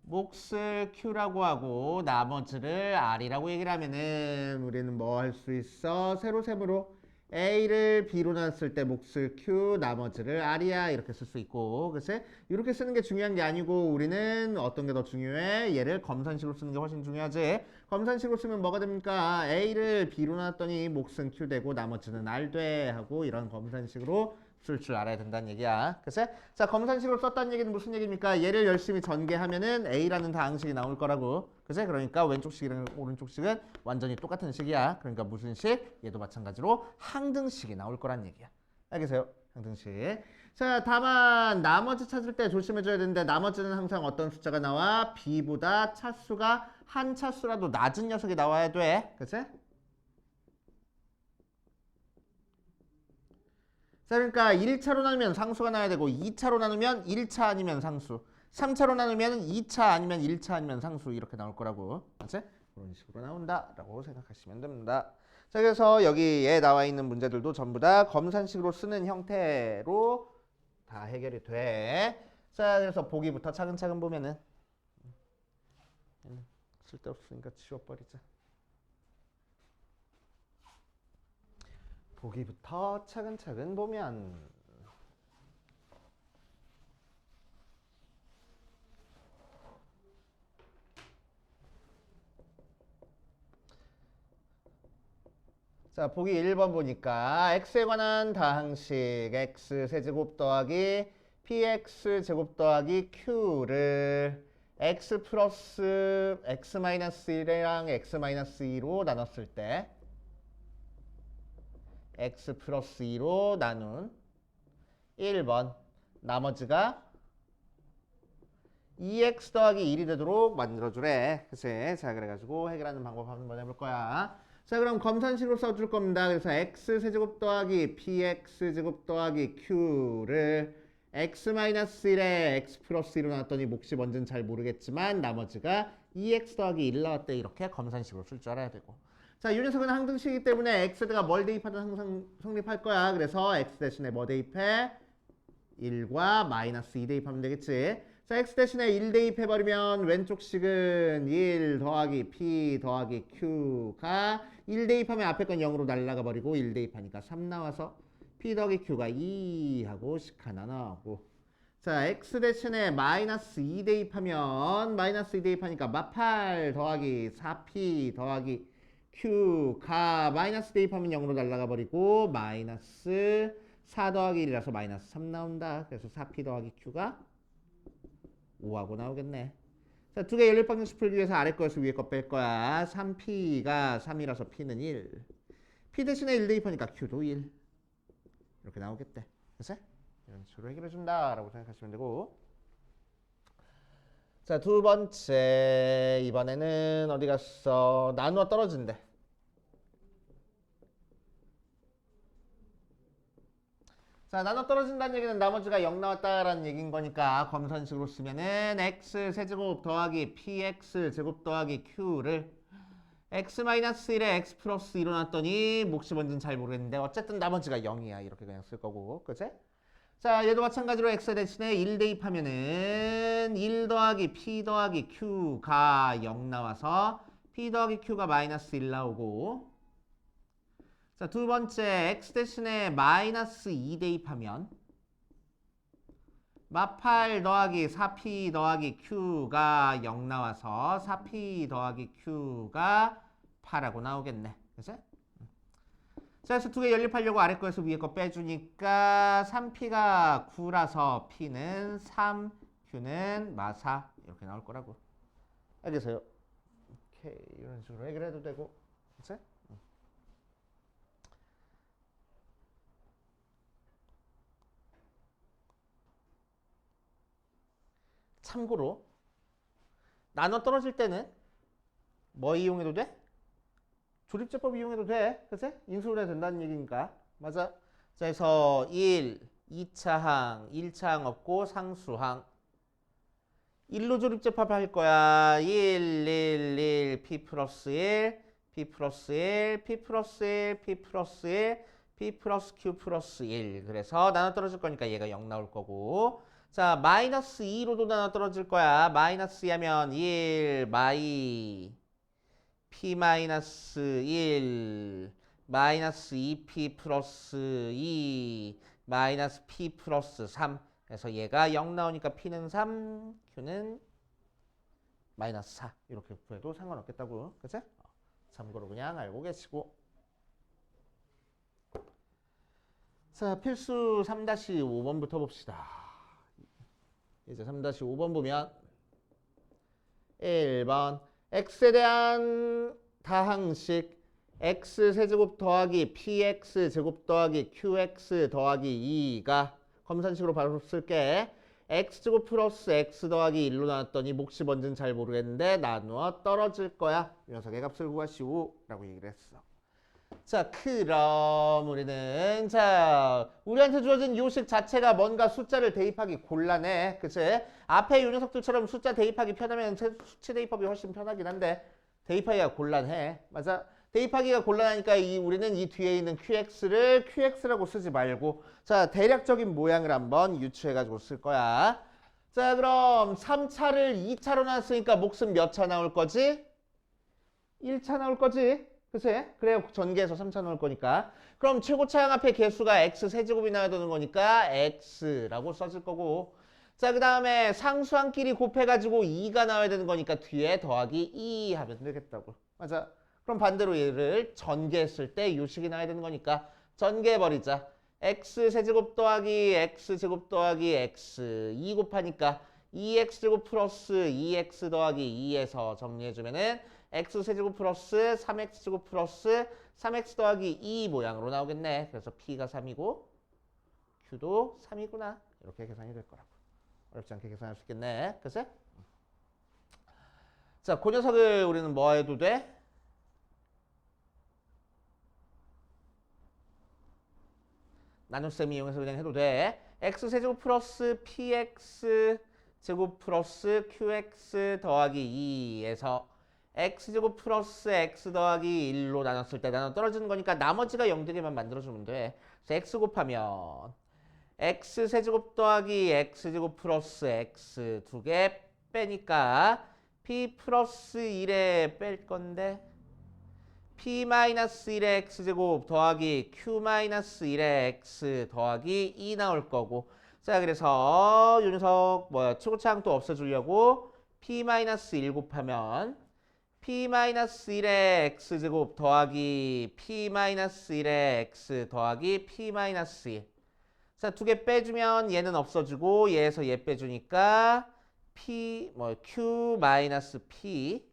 몫을 Q라고 하고 나머지를 R이라고 얘기를 하면은 우리는 뭐 할 수 있어? 세로셈으로 A를 B로 나눴을 때 몫을 Q, 나머지를 R이야 이렇게 쓸 수 있고, 그치? 이렇게 쓰는 게 중요한 게 아니고 우리는 어떤 게 더 중요해? 얘를 검산식으로 쓰는 게 훨씬 중요하지. 검산식으로 쓰면 뭐가 됩니까? A를 B로 나눴더니 몫은 Q 되고 나머지는 R 돼 하고 이런 검산식으로 쓸 줄 알아야 된다는 얘기야. 그치? 자, 검산식으로 썼다는 얘기는 무슨 얘기입니까? 얘를 열심히 전개하면은 A라는 다항식이 나올 거라고. 그치? 그러니까 왼쪽 식이랑 오른쪽 식은 완전히 똑같은 식이야. 그러니까 무슨 식? 얘도 마찬가지로 항등식이 나올 거란 얘기야. 알겠어요? 항등식. 자, 다만 나머지 찾을 때 조심해줘야 되는데 나머지는 항상 어떤 숫자가 나와? b보다 차수가 한 차수라도 낮은 녀석이 나와야 돼. 그치? 자, 그러니까 1차로 나누면 상수가 나와야 되고 2차로 나누면 1차 아니면 상수, 3차로 나누면 2차 아니면 1차 아니면 상수 이렇게 나올 거라고. 그치? 그런 식으로 나온다라고 생각하시면 됩니다. 자, 그래서 여기에 나와 있는 문제들도 전부 다 검산식으로 쓰는 형태로 다 해결이 돼. 자, 그래서 보기부터 차근차근 보면은 쓸데없으니까 지워버리자. 보기부터 차근차근 보면 자, 보기 1번 보니까 x에 관한 다항식 x 세제곱 더하기 px 제곱 더하기 q를 x 플러스 x 마이너스 1이랑 x 마이너스 2로 나눴을 때 x 플러스 2로 나눈 1번 나머지가 2x 더하기 1이 되도록 만들어주래. 그치? 자, 그래가지고 해결하는 방법 한번 해볼 거야. 자, 그럼 검산식으로 써줄 겁니다. 그래서 x 세제곱 더하기 px 제곱 더하기 q를 x 마이너스 1에 x 플러스 2로 나왔더니 몫이 뭔지는 잘 모르겠지만 나머지가 2x 더하기 1 나왔대. 이렇게 검산식으로 쓸 줄 알아야 되고. 자, 이 녀석은 항등식이기 때문에 x가 뭘 대입하든 항상 성립할 거야. 그래서 x 대신에 뭐 대입해? 1과 마이너스 2 대입하면 되겠지. 자, x 대신에 1 대입해버리면 왼쪽 식은 1 더하기 p 더하기 q가 1 대입하면 앞에 건 0으로 날아가 버리고 1 대입하니까 3 나와서 p 더하기 q가 2 하고 식 하나 나오고. 자, x 대신에 마이너스 2 대입하면 마이너스 2 대입하니까 마8 더하기 4p 더하기 q가 마이너스 대입하면 0으로 날아가 버리고 마이너스 4 더하기 1이라서 마이너스 3 나온다. 그래서 4p 더하기 q가 5하고 나오겠네. 자, 두 개 연립 방정식 풀기 위해서 아래 거에서 위에 거 뺄 거야. 3p가 3이라서 p는 1. p 대신에 1 대입하니까 q도 1. 이렇게 나오겠대. 그치? 이런 식으로 해결해 준다라고 생각하시면 되고. 자, 두 번째 이번에는 어디 갔어? 나누어 떨어진대. 자, 나눠 떨어진다는 얘기는 나머지가 0 나왔다라는 얘기인 거니까 검산식으로 쓰면은 x 세제곱 더하기 px 제곱 더하기 q를 x-1에 x 플러스 2로 놨더니 몫이 뭔지는 잘 모르겠는데 어쨌든 나머지가 0이야. 이렇게 그냥 쓸 거고. 그치? 자, 얘도 마찬가지로 x 대신에 1 대입하면은 1 더하기 p 더하기 q가 0 나와서 p 더하기 q가 마이너스 1 나오고. 자, 두 번째 x 대신에 마이너스 2 대입하면 마8 더하기 4p 더하기 q가 0 나와서 4p 더하기 q가 8하고 나오겠네. 그치? 자, 그래서 두 개 연립하려고 아래 거에서 위에 거 빼주니까 3p가 9라서 p는 3, q는 마4 이렇게 나올 거라고. 알겠어요? 오케이, 이런 식으로 해결해도 되고. 그치? 참고로 나눠 떨어질 때는 뭐 이용해도 돼? 조립제법 이용해도 돼. 그치? 인수를 해야 된다는 얘기니까. 맞아. 자, 그래서 1, 2차항, 1차항 없고 상수항. 1로 조립제법 할 거야. 1, 1, 1, p 플러스 1, p 플러스 1, p 플러스 1, p 플러스 1, p 플러스 q 플러스 1. 그래서 나눠 떨어질 거니까 얘가 0 나올 거고. 자, 마이너스 2로도 나눠 떨어질 거야. 마이너스 2 하면 1, 마이, p 마이너스 1, 마이너스 2p 플러스 2, 마이너스 p 플러스 3. 그래서 얘가 0 나오니까 p는 3, q는 마이너스 4. 이렇게 구해도 상관없겠다고. 그치? 참고로 그냥 알고 계시고. 자, 필수 3-5번부터 봅시다. 이제 3-5번 보면 1번 x에 대한 다항식 x 세제곱 더하기 px 제곱 더하기 qx 더하기 2가 검산식으로 바로 쓸게. x제곱 플러스 x 더하기 1로 나왔더니 몫이 뭔지는 잘 모르겠는데 나누어 떨어질 거야. 이 녀석의 값을 구하시오 라고 얘기를 했어. 자, 그럼 우리는 우리한테 주어진 요식 자체가 뭔가 숫자를 대입하기 곤란해. 그치? 앞에 요 녀석들처럼 숫자 대입하기 편하면 수치 대입법이 훨씬 편하긴 한데 대입하기가 곤란해. 맞아? 대입하기가 곤란하니까 우리는 이 뒤에 있는 qx를 qx라고 쓰지 말고 자, 대략적인 모양을 한번 유추해가지고 쓸 거야. 자, 그럼 3차를 2차로 나눴으니까 몫은 몇 차 나올 거지? 1차 나올 거지? 그치? 그래야 전개해서 3차 나올 거니까. 그럼 최고차항 앞에 개수가 x 세제곱이 나와야 되는 거니까 x라고 써질 거고. 자, 그 다음에 상수항끼리 곱해가지고 2가 나와야 되는 거니까 뒤에 더하기 2 하면 되겠다고. 맞아. 그럼 반대로 얘를 전개했을 때 요식이 나와야 되는 거니까 전개해버리자. x 세제곱 더하기 x 제곱 더하기 x 2 곱하니까 2x 제곱 플러스 2x 더하기 2에서 정리해주면은 x 세제곱 플러스 3x 제곱 플러스 3x 더하기 2 모양으로 나오겠네. 그래서 p가 3이고 q도 3이구나. 이렇게 계산이 될 거라고. 어렵지 않게 계산할 수 있겠네. 그치? 자, 그 녀석을 우리는 뭐 해도 돼? 나눗셈 이용해서 그냥 해도 돼. x세제곱 플러스 px 제곱 플러스 qx 더하기 2에서 x제곱 플러스 x 더하기 1로 나눴을 때 나눠 떨어지는 거니까 나머지가 0 되게만 만들어주면 돼. 그래서 x 곱하면 x세제곱 더하기 x제곱 플러스 x 두 개 빼니까 p 플러스 1에 뺄 건데 p 마이너스 1의 x제곱 더하기 q 마이너스 1의 x 더하기 2 나올 거고. 자, 그래서 요 녀석 최고차항 또 없애주려고 p 마이너스 1 곱하면 p 마이너스 1의 x제곱 더하기 p 마이너스 1의 x 더하기 p 마이너스 1. 자, 두 개 빼주면 얘는 없어지고 얘에서 얘 빼주니까 q 마이너스 p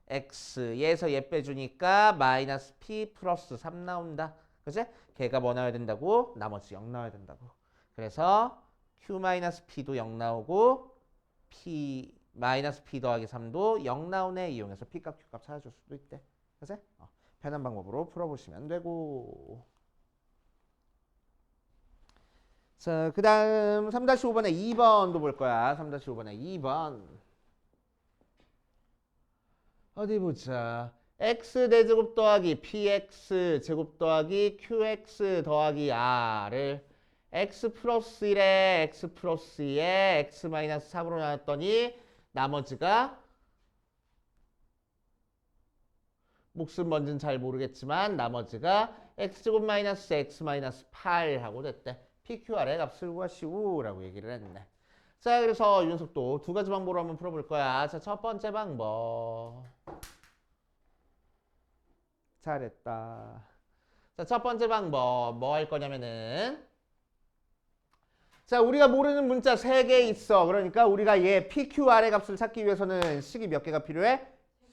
x 얘에서 얘 빼주니까 마이너스 p 플러스 3 나온다. 그치? 걔가 뭐 나와야 된다고? 나머지 0 나와야 된다고. 그래서 q 마이너스 p도 0 나오고 p 마이너스 p 더하기 3도 0 나오네. 이용해서 p값 q값 찾아줄 수도 있대. 그치? 편한 방법으로 풀어보시면 되고. 자, 그 다음 3-5번에 2번도 볼 거야. 3-5번에 2번. 어디 보자. x 대제곱 더하기 px 제곱 더하기 qx 더하기 r을 x 플러스 1에 x 플러스 2에 x 마이너스 3으로 나눴더니 나머지가 몫은 뭔지는 잘 모르겠지만 나머지가 x제곱 마이너스 x 마이너스 8 하고 됐대. PQR의 값을 구하시오 라고 얘기를 했네. 자, 그래서 이 녀석도 두 가지 방법으로 한번 풀어볼 거야. 자, 첫 번째 방법. 잘했다. 자, 첫 번째 방법 뭐 할 거냐면은 자, 우리가 모르는 문자 3개 있어. 그러니까 우리가 얘 PQR의 값을 찾기 위해서는 식이 몇 개가 필요해?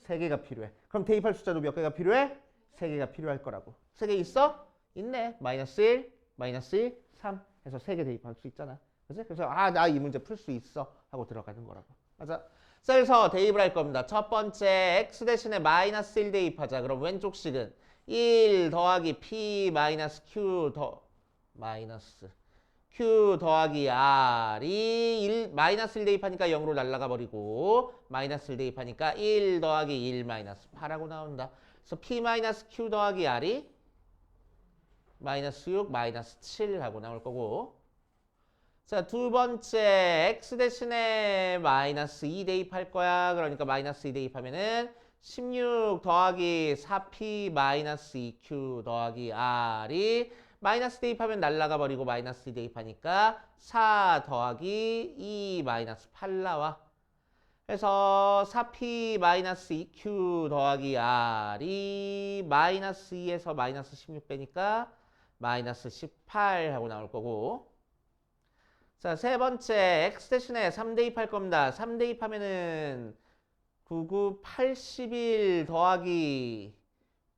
3개가 필요해. 그럼 대입할 숫자도 몇 개가 필요해? 3개가 필요할 거라고. 3개 있어? 있네. 마이너스 1, 마이너스 1, 3 해서 3개 대입할 수 있잖아. 그치? 그래서 나 이 문제 풀 수 있어 하고 들어가는 거라고. 맞아? 자, 그래서 대입을 할 겁니다. 첫 번째 x 대신에 마이너스 1 대입하자. 그럼 왼쪽 식은 1 더하기 p 마이너스 q 마이너스 q 더하기 r이 1 마이너스 1 대입하니까 0으로 날아가 버리고 마이너스 1 대입하니까 1 더하기 1 마이너스 8하고 나온다. 그래서 p 마이너스 q 더하기 r이 마이너스 6 마이너스 7 하고 나올 거고. 자, 두 번째 x 대신에 마이너스 2 대입할 거야. 그러니까 마이너스 2 대입하면은 16 더하기 4p 마이너스 2q 더하기 r이 마이너스 대입하면 날라가 버리고 마이너스 2 대입하니까 4 더하기 2 마이너스 8 나와. 그래서 4p 마이너스 2q 더하기 r이 마이너스 2에서 마이너스 16 빼니까 마이너스 18 하고 나올 거고. 자, 세 번째 x 대신에 3 대입할 겁니다. 3 대입하면은 99, 81 더하기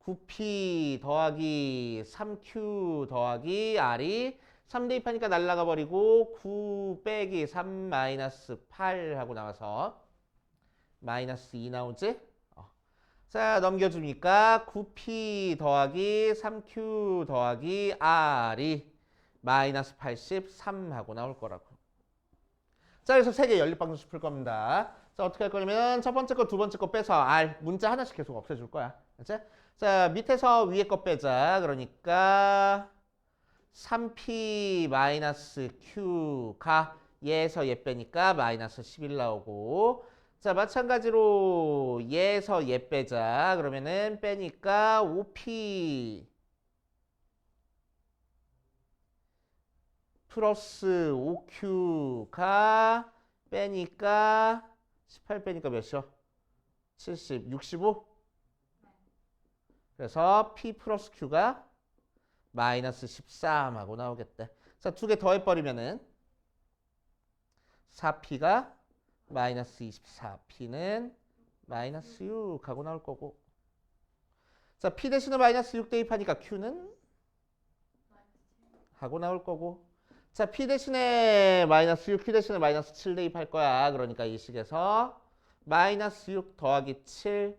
9p 더하기 3q 더하기 r이 3 대입하니까 날라가 버리고 9 빼기 3 마이너스 8 하고 나와서 마이너스 2 나오지? 자, 넘겨주니까 9p 더하기 3q 더하기 r이 마이너스 83 하고 나올 거라고. 자, 그래서 3개 연립방정식 풀 겁니다. 자, 어떻게 할 거냐면 첫 번째 거, 두 번째 거 빼서 r 문자 하나씩 계속 없애줄 거야. 그치? 자, 밑에서 위에 거 빼자. 그러니까 3p 마이너스 q가 얘에서 얘 빼니까 마이너스 11 나오고, 자, 마찬가지로 얘에서 얘 빼자. 그러면은 빼니까 5p 플러스 5q가 빼니까 18 빼니까 몇이요? 70, 65? 그래서 p 플러스 q가 마이너스 13 하고 나오겠대. 자, 두 개 더해버리면은 4p가 마이너스 24, p는 마이너스 6 하고 나올 거고. 자, p 대신에 마이너스 6 대입하니까 q는 하고 나올 거고. 자, p 대신에 마이너스 6, q 대신에 마이너스 7 대입할 거야. 그러니까 이 식에서 마이너스 6 더하기 7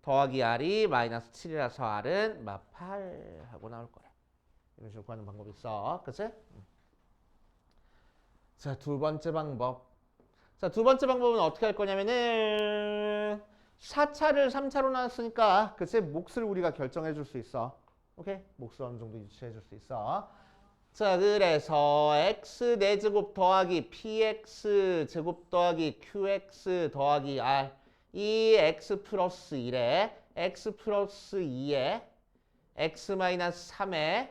더하기 r이 마이너스 7이라서 r은 8 하고 나올 거야. 이런 식으로 구하는 방법이 있어. 그치? 자, 두 번째 방법. 자, 두 번째 방법은 어떻게 할 거냐면은 4차를 3차로 나눴으니까 그치? 몫을 우리가 결정해 줄 수 있어. 오케이? 몫을 어느 정도 유추해 줄 수 있어. 자, 그래서 x 4제곱 더하기 px 제곱 더하기 qx 더하기 r 이 x 플러스 1에 x 플러스 2에 x 마이너스 3에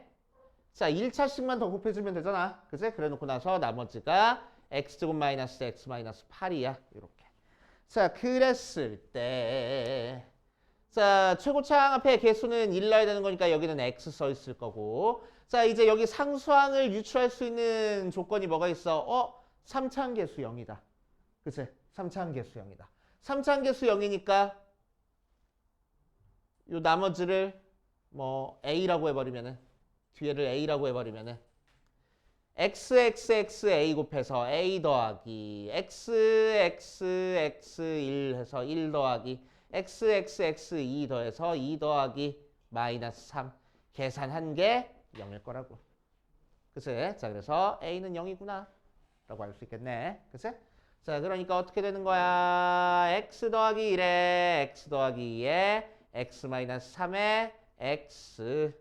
자, 1차씩만 더 곱해주면 되잖아. 그치? 그래 놓고 나서 나머지가 x제곱 마이너스 x 마이너스 8이야. 이렇게. 자, 그랬을 때 자, 최고차항 앞에 개수는 1 넣어야 되는 거니까 여기는 x 써 있을 거고. 자, 이제 여기 상수항을 유추할 수 있는 조건이 뭐가 있어? 3차항 개수 0이다. 그치? 3차항 개수 0이다. 3차항 개수 0이니까 요 나머지를 뭐 a라고 해버리면은 뒤에를 a라고 해버리면은 xxxa 곱해서 a 더하기 xxx1 해서 1 더하기 xxx2 더해서 2 더하기 마이너스 3 계산한 게 0일 거라고. 그치? 자, 그래서 a는 0이구나 라고 알 수 있겠네. 그치? 자, 그러니까 어떻게 되는 거야? x 더하기 1에 x 더하기 2에 x 마이너스 3에 x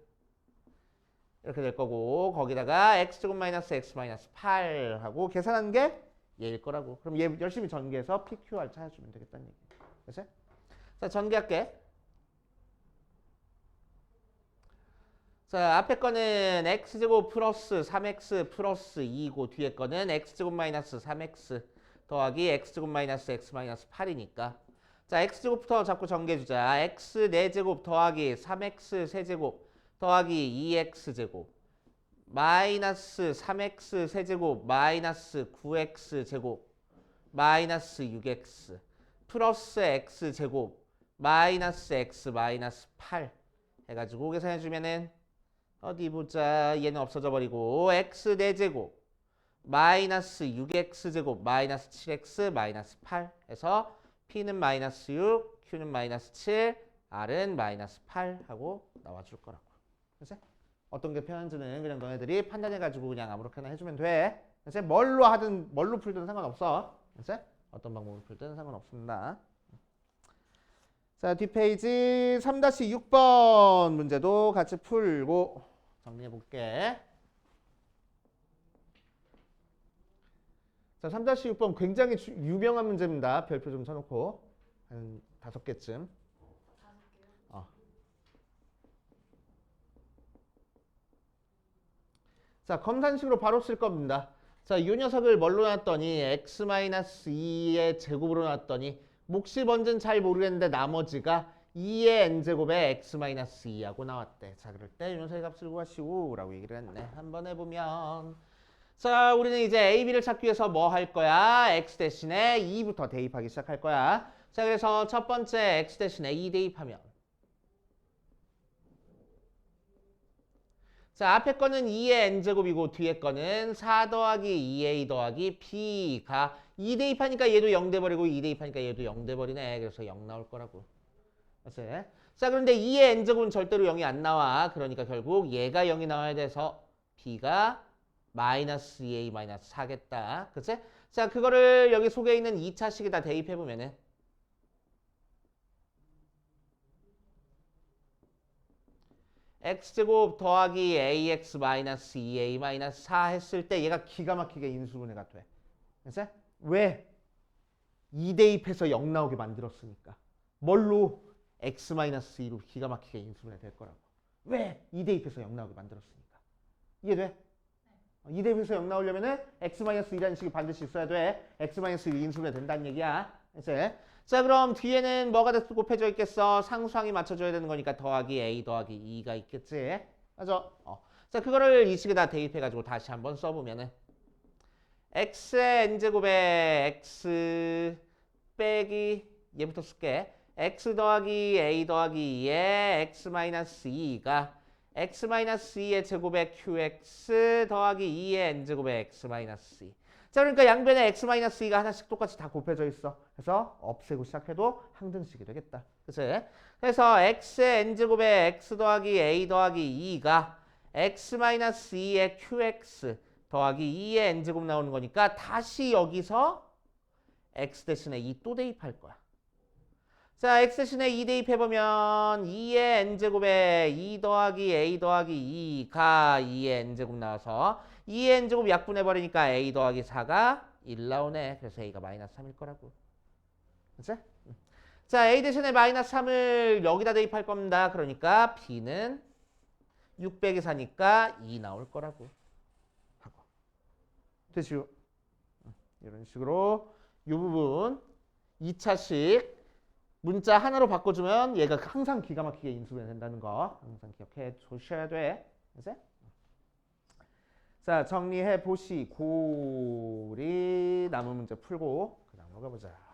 이렇게 될 거고, 거기다가 x제곱 마이너스 x 마이너스 8 하고 계산한 게 얘일 거라고. 그럼 얘 열심히 전개해서 PQR 찾아주면 되겠다는 얘기. 그치? 자, 전개할게. 자, 앞에 거는 x제곱 플러스 3x 플러스 2고 뒤에 거는 x제곱 마이너스 3x 더하기 x제곱 마이너스 x 마이너스 8이니까 자, x제곱부터 자꾸 전개해주자. x 4제곱 더하기 3x 세제곱 더하기 2x제곱 마이너스 3x 세제곱 마이너스 9x제곱 마이너스 6x 플러스 x제곱 마이너스 x 마이너스 8 해가지고 계산해주면은 어디 보자. 얘는 없어져 버리고 x 4제곱 마이너스 6x제곱 마이너스 7x 마이너스 8 해서 p는 마이너스 6 q는 마이너스 7 r은 마이너스 8 하고 나와줄 거라고. 그치? 어떤 게 편한지는 그냥 너네들이 판단해가지고 그냥 아무렇게나 해주면 돼. 그치? 뭘로 하든 뭘로 풀든 상관없어. 그치? 어떤 방법으로 풀든 상관없습니다. 자, 뒷페이지 3-6번 문제도 같이 풀고 정리해 볼게. 자, 3-6번 굉장히 유명한 문제입니다. 별표 좀 쳐놓고 한 5개쯤. 자, 검산식으로 바로 쓸 겁니다. 자, 이 녀석을 뭘로 놨더니 x-2의 제곱으로 놨더니 몫이 뭔지는 잘 모르겠는데 나머지가 2의 n제곱에 x-2하고 나왔대. 자, 그럴 때 이 녀석의 값을 구하시오 라고 얘기를 했네. 한번 해보면 자, 우리는 이제 a, b를 찾기 위해서 뭐 할 거야? x 대신에 2부터 대입하기 시작할 거야. 자, 그래서 첫 번째 x 대신에 2 대입하면 자, 앞에 거는 2의 n제곱이고 뒤에 거는 4 더하기 2a 더하기 b가 2 대입하니까 얘도 0 돼버리고 2 대입하니까 얘도 0 돼버리네. 그래서 0 나올 거라고. 맞지? 자, 그런데 2의 n제곱은 절대로 0이 안 나와. 그러니까 결국 얘가 0이 나와야 돼서 b가 마이너스 2a 마이너스 4겠다. 그치? 자, 그거를 여기 속에 있는 2차식에다 대입해보면은 x제곱 더하기 ax 마이너스 2a 마이너스 4 했을 때 얘가 기가 막히게 인수분해가 돼. 그치? 왜? 2 대입해서 0 나오게 만들었으니까. 뭘로? x 마이너스 2로 기가 막히게 인수분해 될 거라고. 왜? 2 대입해서 0 나오게 만들었으니까. 이해돼? 2 대입해서 0 나오려면은 x 마이너스 2라는 식이 반드시 있어야 돼. x 마이너스 2 인수분해 된다는 얘기야. 그치? 자, 그럼 뒤에는 뭐가 곱해져 있겠어? 상수항이 맞춰줘야 되는 거니까 더하기 a 더하기 2가 있겠지? 맞아? 자, 그거를 이 식에다 대입해가지고 다시 한번 써보면은 x의 n제곱에 x 빼기 얘부터 쓸게. x 더하기 a 더하기 2에 x 마이너스 2가 x 마이너스 2의 제곱에 qx 더하기 2의 n제곱에 x 마이너스 2. 자, 그러니까 양변에 x 마이너스 2가 하나씩 똑같이 다 곱해져 있어. 그래서 없애고 시작해도 항등식이 되겠다. 그치? 그래서 x의 n제곱에 x 더하기 a 더하기 2가 x 마이너스 2의 qx 더하기 2의 n제곱 나오는 거니까 다시 여기서 x 대신에 2 또 대입할 거야. 자, x 대신에 2 대입해보면 2의 n제곱에 2 더하기 a 더하기 2가 2의 n제곱 나와서 2의 n제곱 약분해버리니까 a 더하기 4가 1 나오네. 그래서 a가 마이너스 3일 거라고. 그치? 자, a 대신에 마이너스 3을 여기다 대입할 겁니다. 그러니까 b는 6 빼기 4니까 2 나올 거라고. 하고. 되시오? 이런 식으로 이 부분 2차식 문자 하나로 바꿔주면 얘가 항상 기가 막히게 인수분해 된다는 거 항상 기억해 주셔야 돼. 그치? 자, 정리해 보시고 우리 남은 문제 풀고 그 다음 넘어가보자.